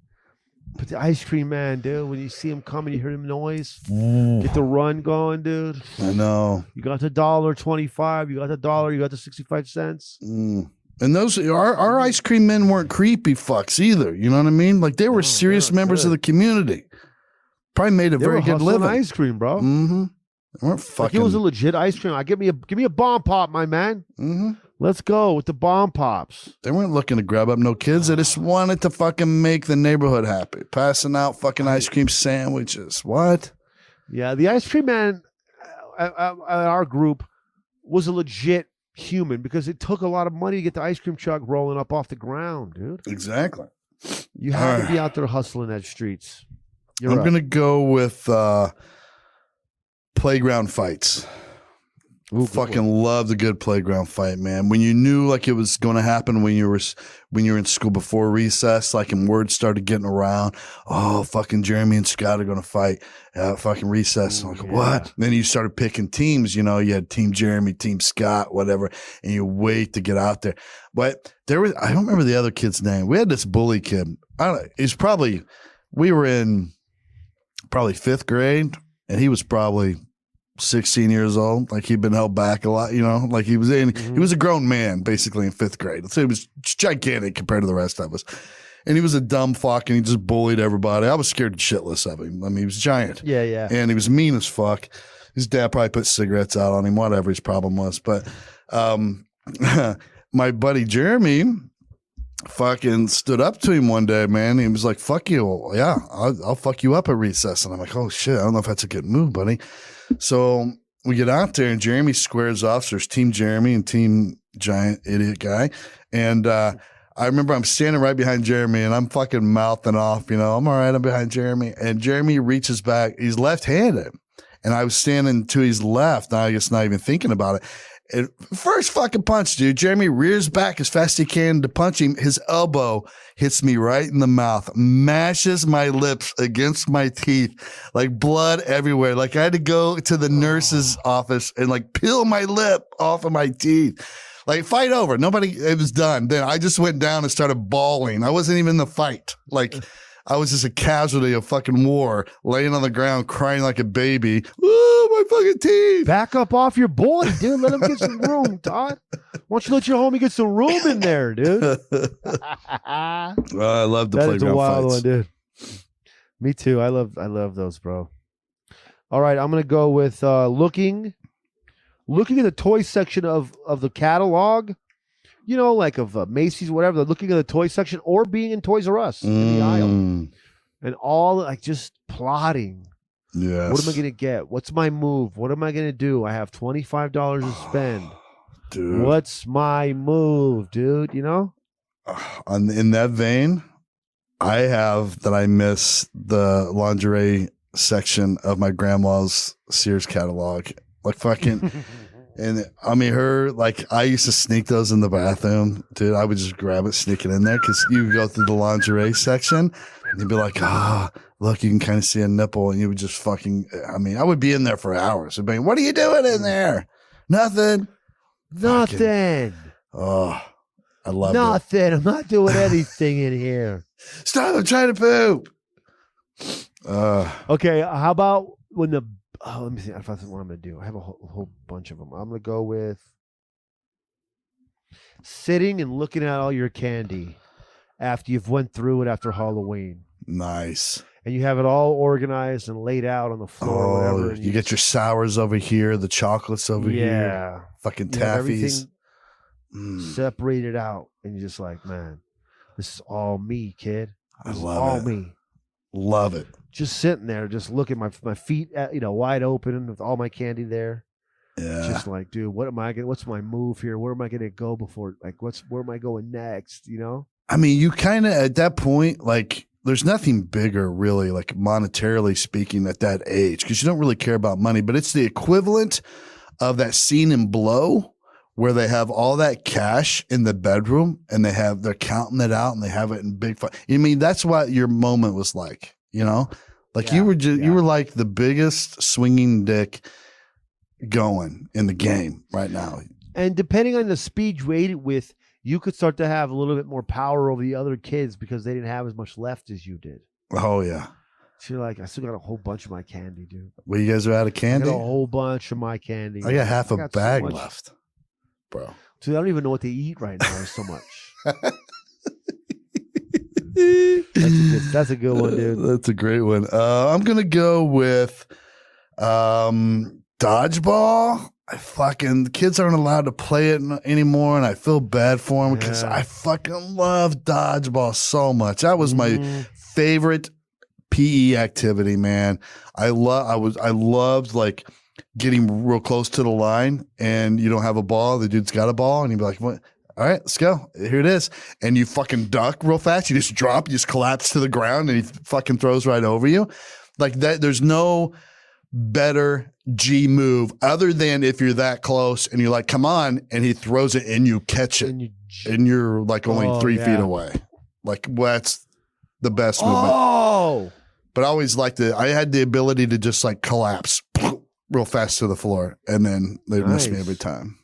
But the ice cream man, dude, when you see him coming, you hear him noise. Get the run going, dude. I know. You got the $1.25. You got the $1. You got the 65 cents. And those our ice cream men weren't creepy fucks either. You know what I mean? Like they were serious members of the community. Probably made a very good living. Ice cream, bro. Mm-hmm. They weren't fucking. Like it was a legit ice cream. Give me a bomb pop, my man. Mm-hmm. Let's go with the bomb pops. They weren't looking to grab up no kids. They just wanted to fucking make the neighborhood happy. Passing out fucking ice cream sandwiches. What? Yeah, the ice cream man at our group was a legit human because it took a lot of money to get the ice cream truck rolling up off the ground, dude. Exactly. You had to be out there hustling that streets. I'm going to go with playground fights. Ooh, fucking love the good playground fight, man. When you knew like it was going to happen when you were in school before recess, like and words started getting around. Oh, fucking Jeremy and Scott are going to fight at fucking recess. Ooh, like what? Then you started picking teams. You know, you had Team Jeremy, Team Scott, whatever, and you wait to get out there. But I don't remember the other kid's name. We had this bully kid. We were in probably 5th grade, and he was probably 16 years old. Like he'd been held back a lot, you know, like he was a grown man basically in 5th grade. So he was gigantic compared to the rest of us. And he was a dumb fuck and he just bullied everybody. I was scared shitless of him. I mean, he was giant. Yeah, yeah. And he was mean as fuck. His dad probably put cigarettes out on him, whatever his problem was. But my buddy Jeremy fucking stood up to him one day, man. He was like, fuck you. Yeah, I'll fuck you up at recess. And I'm like, oh shit, I don't know if that's a good move, buddy. So we get out there and Jeremy squares off. So there's Team Jeremy and Team Giant Idiot Guy. And I remember I'm standing right behind Jeremy and I'm fucking mouthing off, you know, I'm all right, I'm behind Jeremy. And Jeremy reaches back. He's left-handed. And I was standing to his left. I guess not even thinking about it. And first fucking punch, dude. Jeremy rears back as fast as he can to punch him. His elbow hits me right in the mouth, mashes my lips against my teeth, like blood everywhere. Like I had to go to the nurse's office and like peel my lip off of my teeth. Like fight over. It was done. Then I just went down and started bawling. I wasn't even in the fight. Like I was just a casualty of fucking war, laying on the ground, crying like a baby. Oh, my fucking teeth. Back up off your boy, dude. Let him get some room, Todd. Why don't you let your homie get some room in there, dude? I love the playground That's a wild fights. one, dude. Me too. I love those, bro. All right, I'm gonna go with looking at the toy section of the catalog. You know, like of Macy's, whatever. They're looking at the toy section or being in Toys R Us in the aisle. And all like just plotting. Yes. What am I going to get? What's my move? What am I going to do? I have $25 to spend. Dude. What's my move, dude? You know? In that vein, I have that I miss the lingerie section of my grandma's Sears catalog. Like fucking... And I mean, I used to sneak those in the bathroom, dude. I would just grab it, sneak it in there because you would go through the lingerie section and you'd be like, look, you can kind of see a nipple. And you would just I would be in there for hours. I'd be, what are you doing in there? Nothing. Oh, I love it. Nothing. I'm not doing anything in here. Stop. I'm trying to poop. Okay. How about when let me see. I thought what I'm going to do. I have a whole bunch of them. I'm going to go with sitting and looking at all your candy after you've went through it after Halloween. Nice. And you have it all organized and laid out on the floor or whatever. You get your sours over here, the chocolates over here. Fucking taffies. Separated out. And you're just like, man, this is all me, kid. This I is love all it. me. Love it. Just sitting there, just looking my feet, wide open with all my candy there. Yeah. Just like, dude, what's my move here? Where am I gonna go before? Like, where am I going next? You know? I mean, you kind of at that point, like, there's nothing bigger, really, like monetarily speaking, at that age, because you don't really care about money. But it's the equivalent of that scene in Blow where they have all that cash in the bedroom and they're counting it out and they have it in big fun. I mean, that's what your moment was like, you know, like you were like the biggest swinging dick going in the game right now. And depending on the speed you ate it with, you could start to have a little bit more power over the other kids because they didn't have as much left as you did. Oh yeah. So you're like, I still got a whole bunch of my candy, dude. Well, you guys are out of candy? I got a whole bunch of my candy. I got half a bag left, bro. Dude, I don't even know what they eat right now. There's so much. That's a good one, dude. That's a great one. I'm going to go with dodgeball. The kids aren't allowed to play it anymore, and I feel bad for them because I fucking love dodgeball so much. That was my favorite PE activity, man. I loved like getting real close to the line, and you don't have a ball. The dude's got a ball, and you'd be like, "What? All right, let's go. Here it is." And you fucking duck real fast. You just drop. You just collapse to the ground, and he fucking throws right over you. Like that. There's no better G move other than if you're that close and you're like, "Come on," and he throws it and you catch it, and you're like only 3 feet away. Like that's the best movement. Oh. But I always liked it. I had the ability to just like collapse real fast to the floor, and then they'd miss me every time.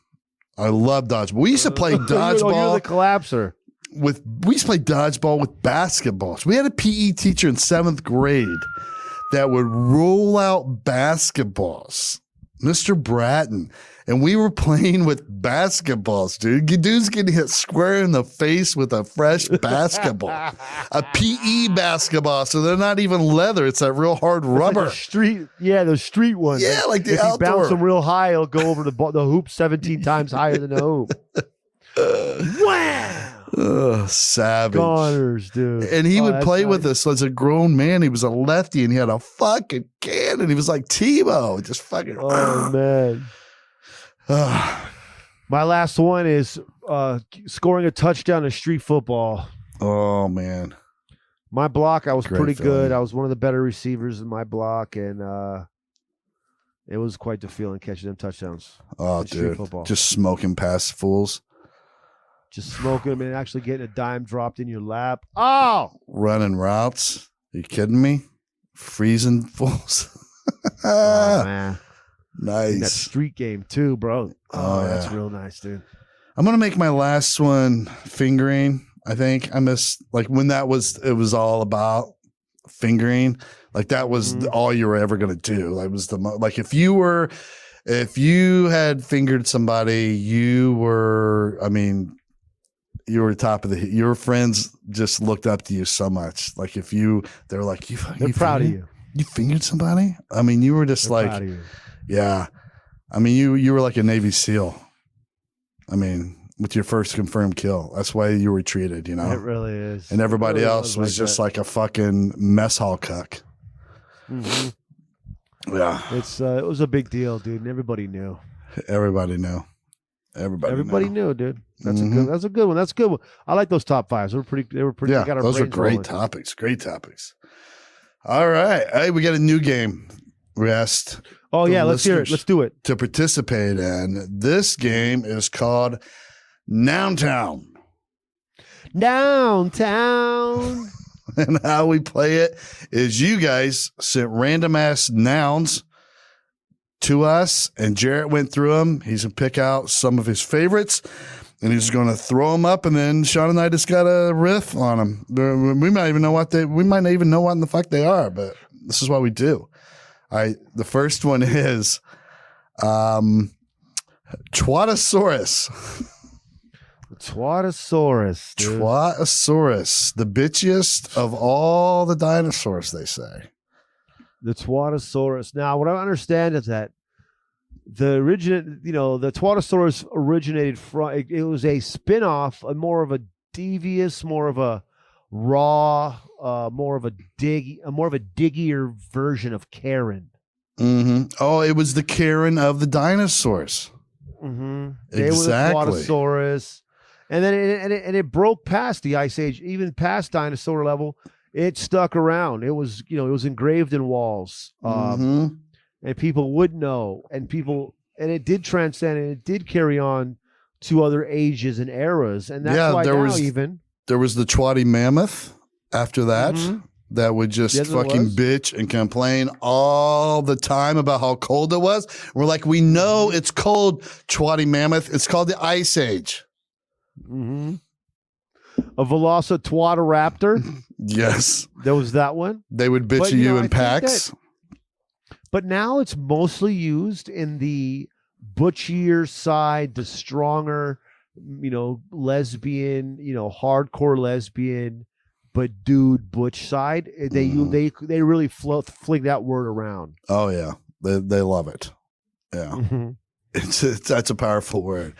I love dodgeball. We used to play dodgeball. You're the collapser. We used to play dodgeball with basketballs. We had a PE teacher in 7th grade that would roll out basketballs, Mr. Bratton. And we were playing with basketballs, dude. Dude's getting hit square in the face with a fresh basketball, a PE basketball. So they're not even leather. It's that real hard rubber. Like those street ones. Yeah, like the if outdoor. you bounce them real high, it'll go over the hoop 17 times higher than the hoop. Wow. Savage. Goners, dude. And he would play with us as a grown man. He was a lefty, and he had a fucking cannon. He was like Tebow. Just fucking. Oh, man. My last one is scoring a touchdown in street football. Oh, man. My block, I was pretty feeling. good. I was one of the better receivers in my block, and it was quite the feeling catching them touchdowns. Oh, dude. Football. Just smoking past fools. Just smoking them and actually getting a dime dropped in your lap. Oh! Running routes. Are you kidding me? Freezing fools. Oh, man. Nice. And that street game too, bro. Oh, that's real nice, dude. I'm going to make my last one fingering. I think I missed like when it was all about fingering. Like that was all you were ever going to do. Like was like if you had fingered somebody, you were top of your friends just looked up to you so much. Like if they're like, they're proud of you. You fingered somebody? I mean, you were just they're like, proud of you. Yeah. I mean, you were like a Navy SEAL. I mean, with your first confirmed kill. That's why you were treated, you know? It really is. And everybody else was just like a fucking mess hall cuck. Mm-hmm. Yeah. It was a big deal, dude. And everybody knew. Everybody knew. Everybody knew, dude. That's a good one. That's a good one. I like those top fives. They were pretty. Yeah, those are great topics. Great topics. All right. Hey, we got a new game. We asked. Oh yeah, let's hear it. Let's do it. To participate in. This game is called Noun Town. Noun Town. And how we play it is you guys sent random ass nouns to us, and Jarrett went through them. He's going to pick out some of his favorites, and he's going to throw them up, and then Shaun and I just got a riff on them. We might even know what in the fuck they are, but this is what we do. The first one is Twatosaurus. Twatosaurus. Dude. Twatosaurus, the bitchiest of all the dinosaurs, they say. The Twatosaurus. Now, what I understand is that the Twatosaurus originated from. It was a spin-off, more of a devious, more of a raw, more of a diggier version of Karen. Mm-hmm. Oh, it was the Karen of the dinosaurs. Mm-hmm. Exactly. They were the Twatosaurus, and then it broke past the Ice Age, even past dinosaur level. It stuck around. It was engraved in walls, and people would know, and it did transcend, and it did carry on to other ages and eras, and that's why there was the Twatty Mammoth after that. That would just fucking bitch and complain all the time about how cold it was. We're like, we know it's cold, Twatty Mammoth. It's called the Ice Age. A Velocitwatoraptor. Yes. There was that one. They would bitch at you in packs. But now it's mostly used in the butchier side, the stronger, lesbian, hardcore lesbian, but dude butch side. They really fling that word around. Oh yeah, they love it. Yeah, that's a powerful word.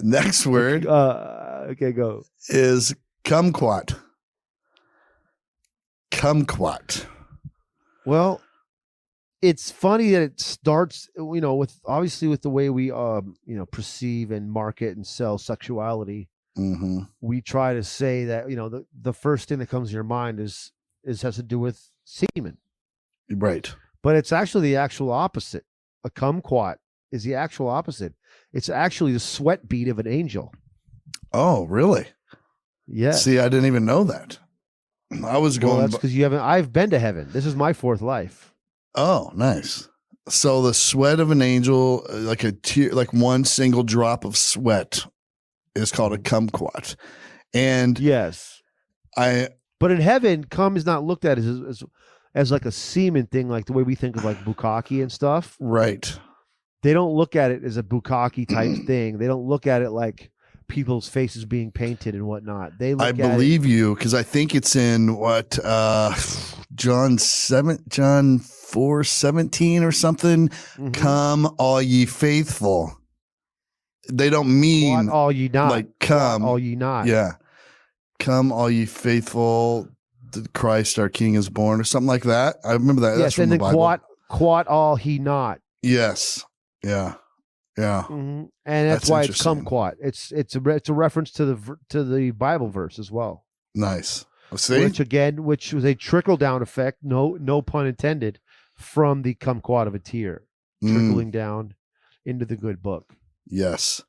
Next word, okay, go, is kumquat. Kumquat. Well, it's funny that it starts, with the way we, perceive and market and sell sexuality. We try to say that, the first thing that comes to your mind has to do with semen. Right. But it's actually the actual opposite. A kumquat is the actual opposite. It's actually the sweat bead of an angel. Oh, really? Yeah. See, I didn't even know that. I was going. Well, that's because I've been to heaven. This is my fourth life. Oh, nice. So the sweat of an angel, like a tear, like one single drop of sweat, is called a kumquat. And yes, but in heaven, cum is not looked at as like a semen thing, like the way we think of like bukkake and stuff. Right. They don't look at it as a bukkake type thing. They don't look at it like people's faces being painted and whatnot. I believe you, because I think it's in what John 4:17 or something. Come all ye faithful. They don't mean what all ye not, like come what all ye not. Yeah, come all ye faithful. Christ our King is born, or something like that. I remember that. Yes, that's from and the then Bible. quat all he not. Yes. Yeah. Yeah. And that's why it's kumquat. It's a reference to the Bible verse as well. Nice. See? Which was a trickle down effect, no pun intended, from the kumquat of a tear trickling down into the good book. Yes.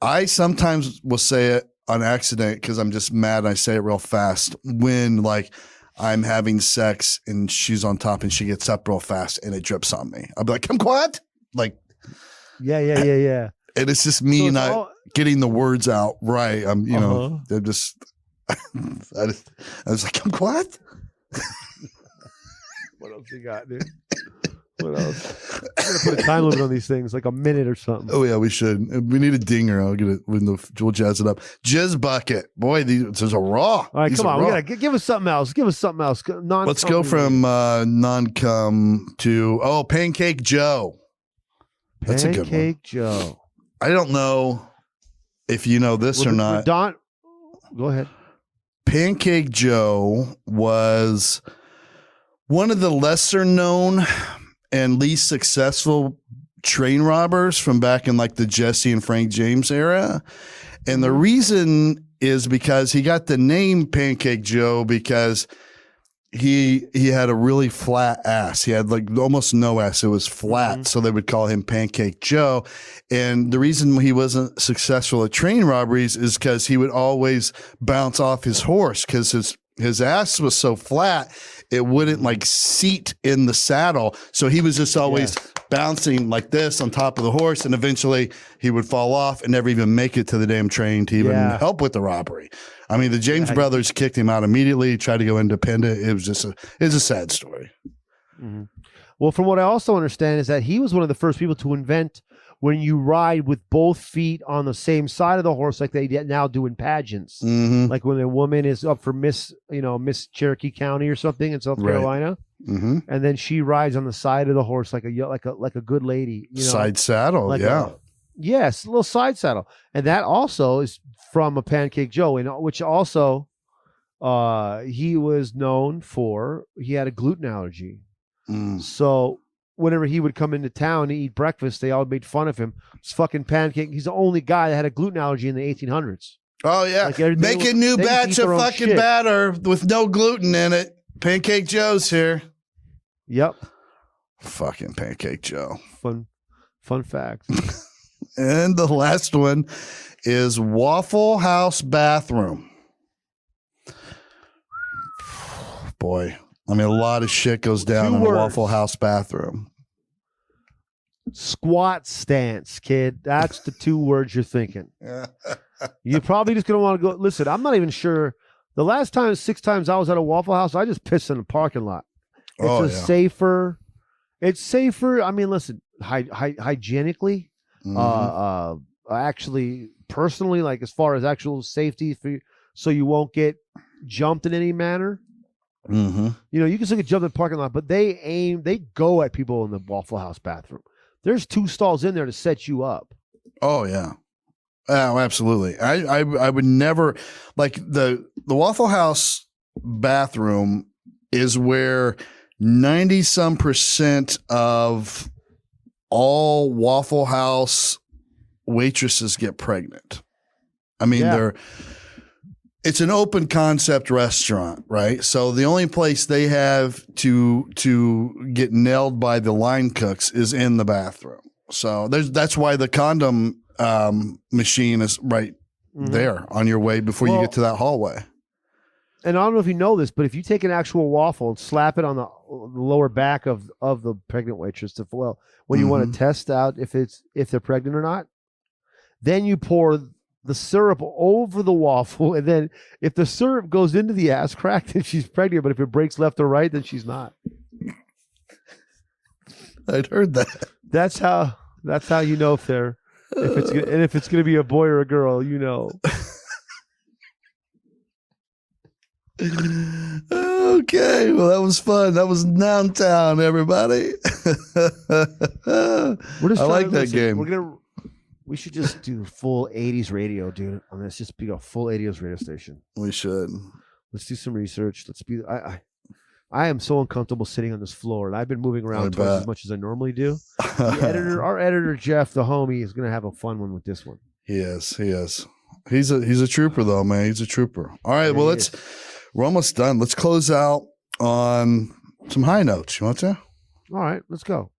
I sometimes will say it on accident because I'm just mad and I say it real fast when like I'm having sex and she's on top and she gets up real fast and it drips on me. I'll be like, kumquat? Like, yeah. And it's just me not getting the words out right. I'm, they're just, I was like, kumquat? What else you got, dude? What else? We're gonna put a time limit on these things, like a minute or something. Oh yeah, we should. We need a dinger. I'll get it. We'll jazz it up. Jizz bucket, boy. There's a raw. All right, come on. We gotta give us something else. Let's go from non-cum to Pancake Joe. That's a good one. Pancake Joe. I don't know if you know this or not. Go ahead. Pancake Joe was one of the lesser known and least successful train robbers from back in like the Jesse and Frank James era. And the reason is because he got the name Pancake Joe because he had a really flat ass. He had like almost no ass. It was flat. So they would call him Pancake Joe. And the reason he wasn't successful at train robberies is because he would always bounce off his horse because his ass was so flat, it wouldn't like seat in the saddle. So he was just always bouncing like this on top of the horse. And eventually he would fall off and never even make it to the damn train to even help with the robbery. I mean, the James brothers kicked him out immediately, tried to go independent. It was just it's a sad story. Well, from what I also understand is that he was one of the first people to invent when you ride with both feet on the same side of the horse, like they now do in pageants. Like when a woman is up for Miss Cherokee County or something in South Carolina, and then she rides on the side of the horse like a good lady. Side saddle, like a little side saddle, and that also is from a Pancake Joe, which also he was known for. He had a gluten allergy, so whenever he would come into town to eat breakfast, they all made fun of him. It's fucking Pancake. He's the only guy that had a gluten allergy in the 1800s. Oh, yeah. Like make a new batch of fucking batter with no gluten in it. Pancake Joe's here. Yep. Fucking Pancake Joe. Fun fact. And the last one is Waffle House bathroom. Boy, I mean, a lot of shit goes down in a Waffle House bathroom. Squat stance, kid. That's the 2 words you're thinking. You're probably just going to want to go. Listen, I'm not even sure. The last 6 times I was at a Waffle House, I just pissed in the parking lot. It's safer. It's safer. I mean, listen, hygienically, actually, personally, like as far as actual safety, so you won't get jumped in any manner. Mm-hmm. You know, you can still get jumped in the parking lot, but they go at people in the Waffle House bathroom. There's 2 stalls in there to set you up. Oh yeah. Oh, absolutely. I would never, like the Waffle House bathroom is where 90% of all Waffle House waitresses get pregnant. I mean, it's an open concept restaurant, right? So the only place they have to get nailed by the line cooks is in the bathroom. So that's why the condom machine is right there on your way before you get to that hallway. And I don't know if you know this, but if you take an actual waffle and slap it on the lower back of the pregnant waitress, when you want to test out if they're pregnant or not, then you pour the syrup over the waffle, and then if the syrup goes into the ass crack, then she's pregnant. But if it breaks left or right, then she's not. I'd heard that. That's how you know if it's going to be a boy or a girl, you know. Okay, well that was fun. That was Noun Town, everybody. I like that game. We should just do full 80s radio, dude. I mean, let's just be a full 80s radio station. We should. Let's do some research. I am so uncomfortable sitting on this floor, and I've been moving around twice as much as I normally do. Our editor Jeff, the homie, is going to have a fun one with this one. He is. He's a trooper, though, man. He's a trooper. All right, well we're almost done. Let's close out on some high notes. You want to? All right, let's go.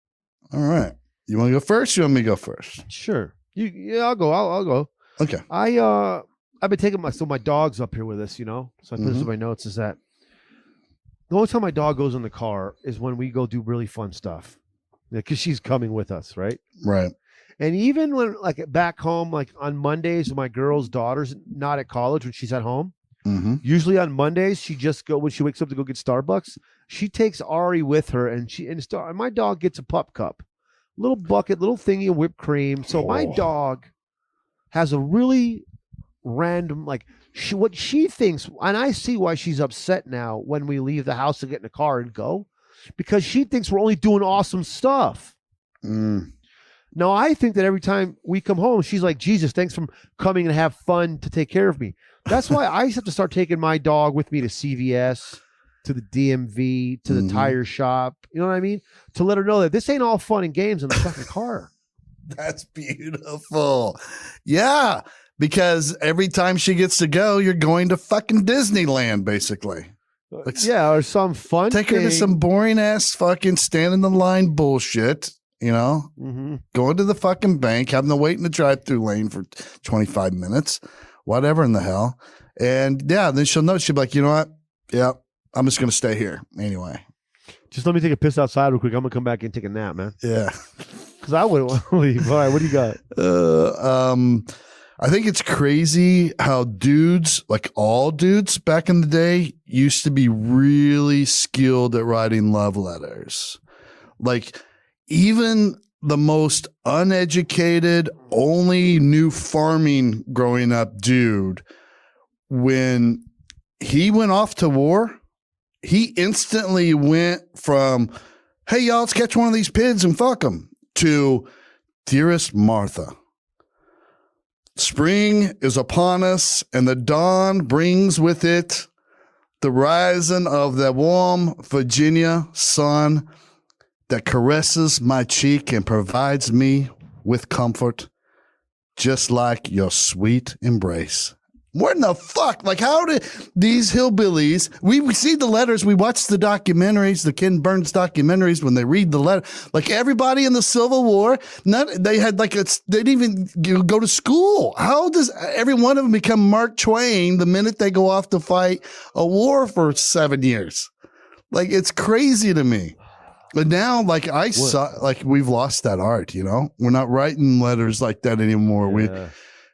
All right. You want to go first? You want me to go first? Sure. I'll go. I'll go. Okay. I've been taking my dog's up here with us, you know. So I put this in my notes is that the only time my dog goes in the car is when we go do really fun stuff, because she's coming with us, right? Right. And even when like back home, like on Mondays, when my girl's daughter's not at college, when she's at home, usually on Mondays she just when she wakes up to go get Starbucks, she takes Ari with her, and my dog gets a pup cup. Little bucket, little thingy of whipped cream. So my dog has a really random, like what she thinks, and I see why she's upset now when we leave the house to get in the car and go, because she thinks we're only doing awesome stuff. Now I think that every time we come home, she's like, Jesus, thanks for coming and have fun to take care of me. That's why I have to start taking my dog with me to CVS, to the DMV, to the tire shop. You know what I mean? To let her know that this ain't all fun and games in the fucking car. That's beautiful. Yeah, because every time she gets to go, you're going to fucking Disneyland, basically. Or some fun Take her to some boring ass fucking stand in the line bullshit, you know? Going to the fucking bank, having to wait in the drive-through lane for 25 minutes, whatever in the hell. And yeah, then she'll know. She'll be like, you know what? Yeah. I'm just going to stay here anyway. Just let me take a piss outside real quick. I'm going to come back and take a nap, man. Yeah. Because I wouldn't want to leave. All right, what do you got? I think it's crazy how dudes, like all dudes back in the day, used to be really skilled at writing love letters. Like even the most uneducated, only knew farming growing up dude, when he went off to war, he instantly went from, hey, y'all, let's catch one of these pigs and fuck them, to, dearest Martha, spring is upon us, and the dawn brings with it the rising of the warm Virginia sun that caresses my cheek and provides me with comfort, just like your sweet embrace. What in the fuck? Like, how did these hillbillies, we see the letters, we watch the documentaries, the Ken Burns documentaries, when they read the letter, like everybody in the Civil War, they had like, they didn't even go to school. How does every one of them become Mark Twain the minute they go off to fight a war for 7 years? Like, it's crazy to me. But now, like, we've lost that art, you know? We're not writing letters like that anymore. Yeah.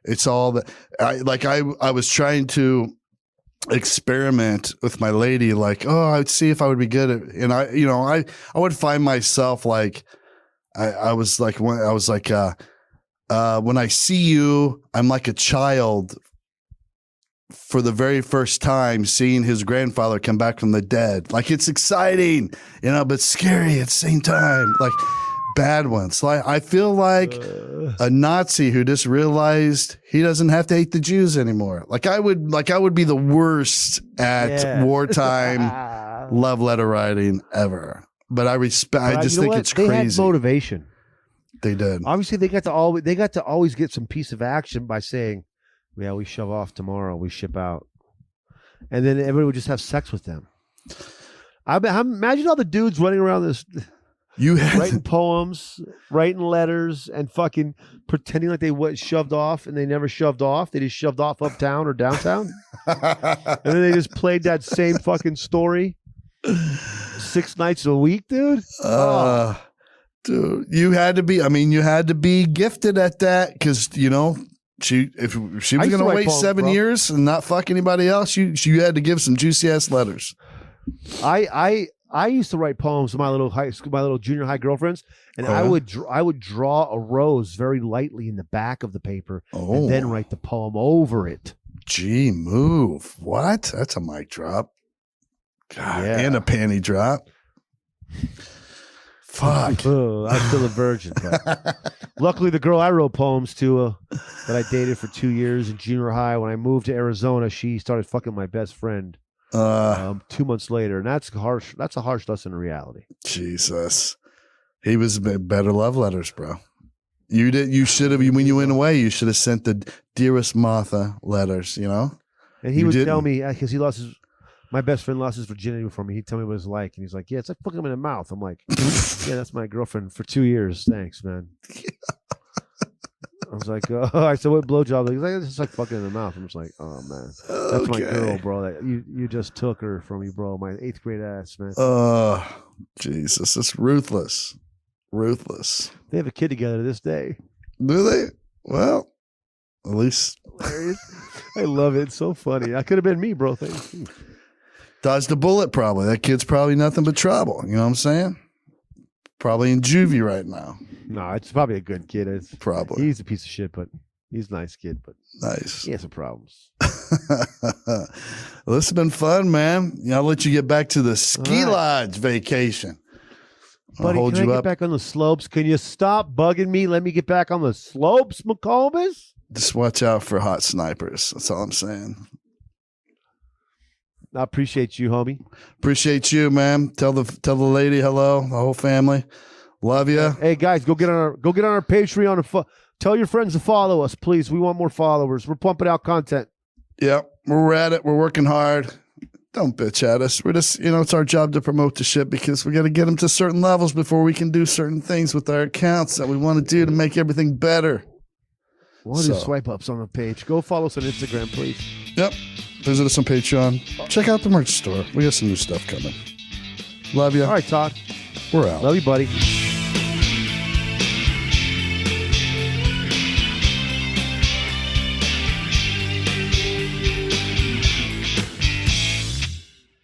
It's all that I was trying to experiment with my lady, like, I'd see if I would be good at, and I would find myself like, I was like, when I see you, I'm like a child for the very first time seeing his grandfather come back from the dead. Like, it's exciting, but scary at the same time. Like, bad ones. Like, I feel like a Nazi who just realized he doesn't have to hate the Jews anymore. Like I would be the worst at wartime love letter writing ever. But I respect. I just think it's crazy. They had motivation. They did. Obviously, they got to always get some piece of action by saying, "Yeah, we shove off tomorrow. We ship out," and then everybody would just have sex with them. Imagine all the dudes running around this. Writing poems, writing letters, and fucking pretending like they shoved off, and they never shoved off. They just shoved off uptown or downtown. And then they just played that same fucking story 6 nights a week, dude. Dude, you had to be gifted at that, because, if she was going to wait 7 years and not fuck anybody else, you had to give some juicy ass letters. I used to write poems to my little junior high girlfriends, and I would draw a rose very lightly in the back of the paper, and then write the poem over it. Gee, move! What? That's a mic drop. God, and a panty drop. Fuck. I'm still a virgin. But luckily, the girl I wrote poems to that I dated for 2 years in junior high, when I moved to Arizona, she started fucking my best friend. 2 months later, and that's harsh. That's a harsh lesson in reality. Jesus, he was better love letters, bro. You should have, when you went away, you should have sent the dearest Martha letters. And he would tell me, because my best friend lost his virginity for me. He'd tell me what it was like, and he's like, "Yeah, it's like fucking him in the mouth." I'm like, "Yeah, that's my girlfriend for 2 years. Thanks, man." I was like, I said, "What blowjob?" He's like, "It's just like fucking in the mouth." I'm just like, "Oh man, that's my girl, bro. That you just took her from me, bro. My 8th grade ass, man." Oh, Jesus, it's ruthless, ruthless. They have a kid together to this day. Do they? Well, at least hilarious. I love it. It's so funny. That could have been me, bro. Thanks. Dodged the bullet. Probably that kid's probably nothing but trouble. You know what I'm saying? Probably in juvie right now. No, it's probably a good kid. Probably. He's a piece of shit, but he's a nice kid. But nice. He has some problems. Well, this has been fun, man. I'll let you get back to the ski lodge vacation. Buddy, can I get back on the slopes? Can you stop bugging me? Let me get back on the slopes, McComas. Just watch out for hot snipers. That's all I'm saying. I appreciate you, homie. Appreciate you, man. Tell the lady hello, the whole family. Love you. Hey guys, go get on our Patreon and tell your friends to follow us, please. We want more followers. We're pumping out content. Yep, we're at it. We're working hard. Don't bitch at us. We're just, it's our job to promote the shit, because we got to get them to certain levels before we can do certain things with our accounts that we want to do to make everything better. What are swipe ups on the page? Go follow us on Instagram, please. Yep. Visit us on Patreon. Check out the merch store. We got some new stuff coming. Love you. All right, Todd. We're out. Love you, buddy.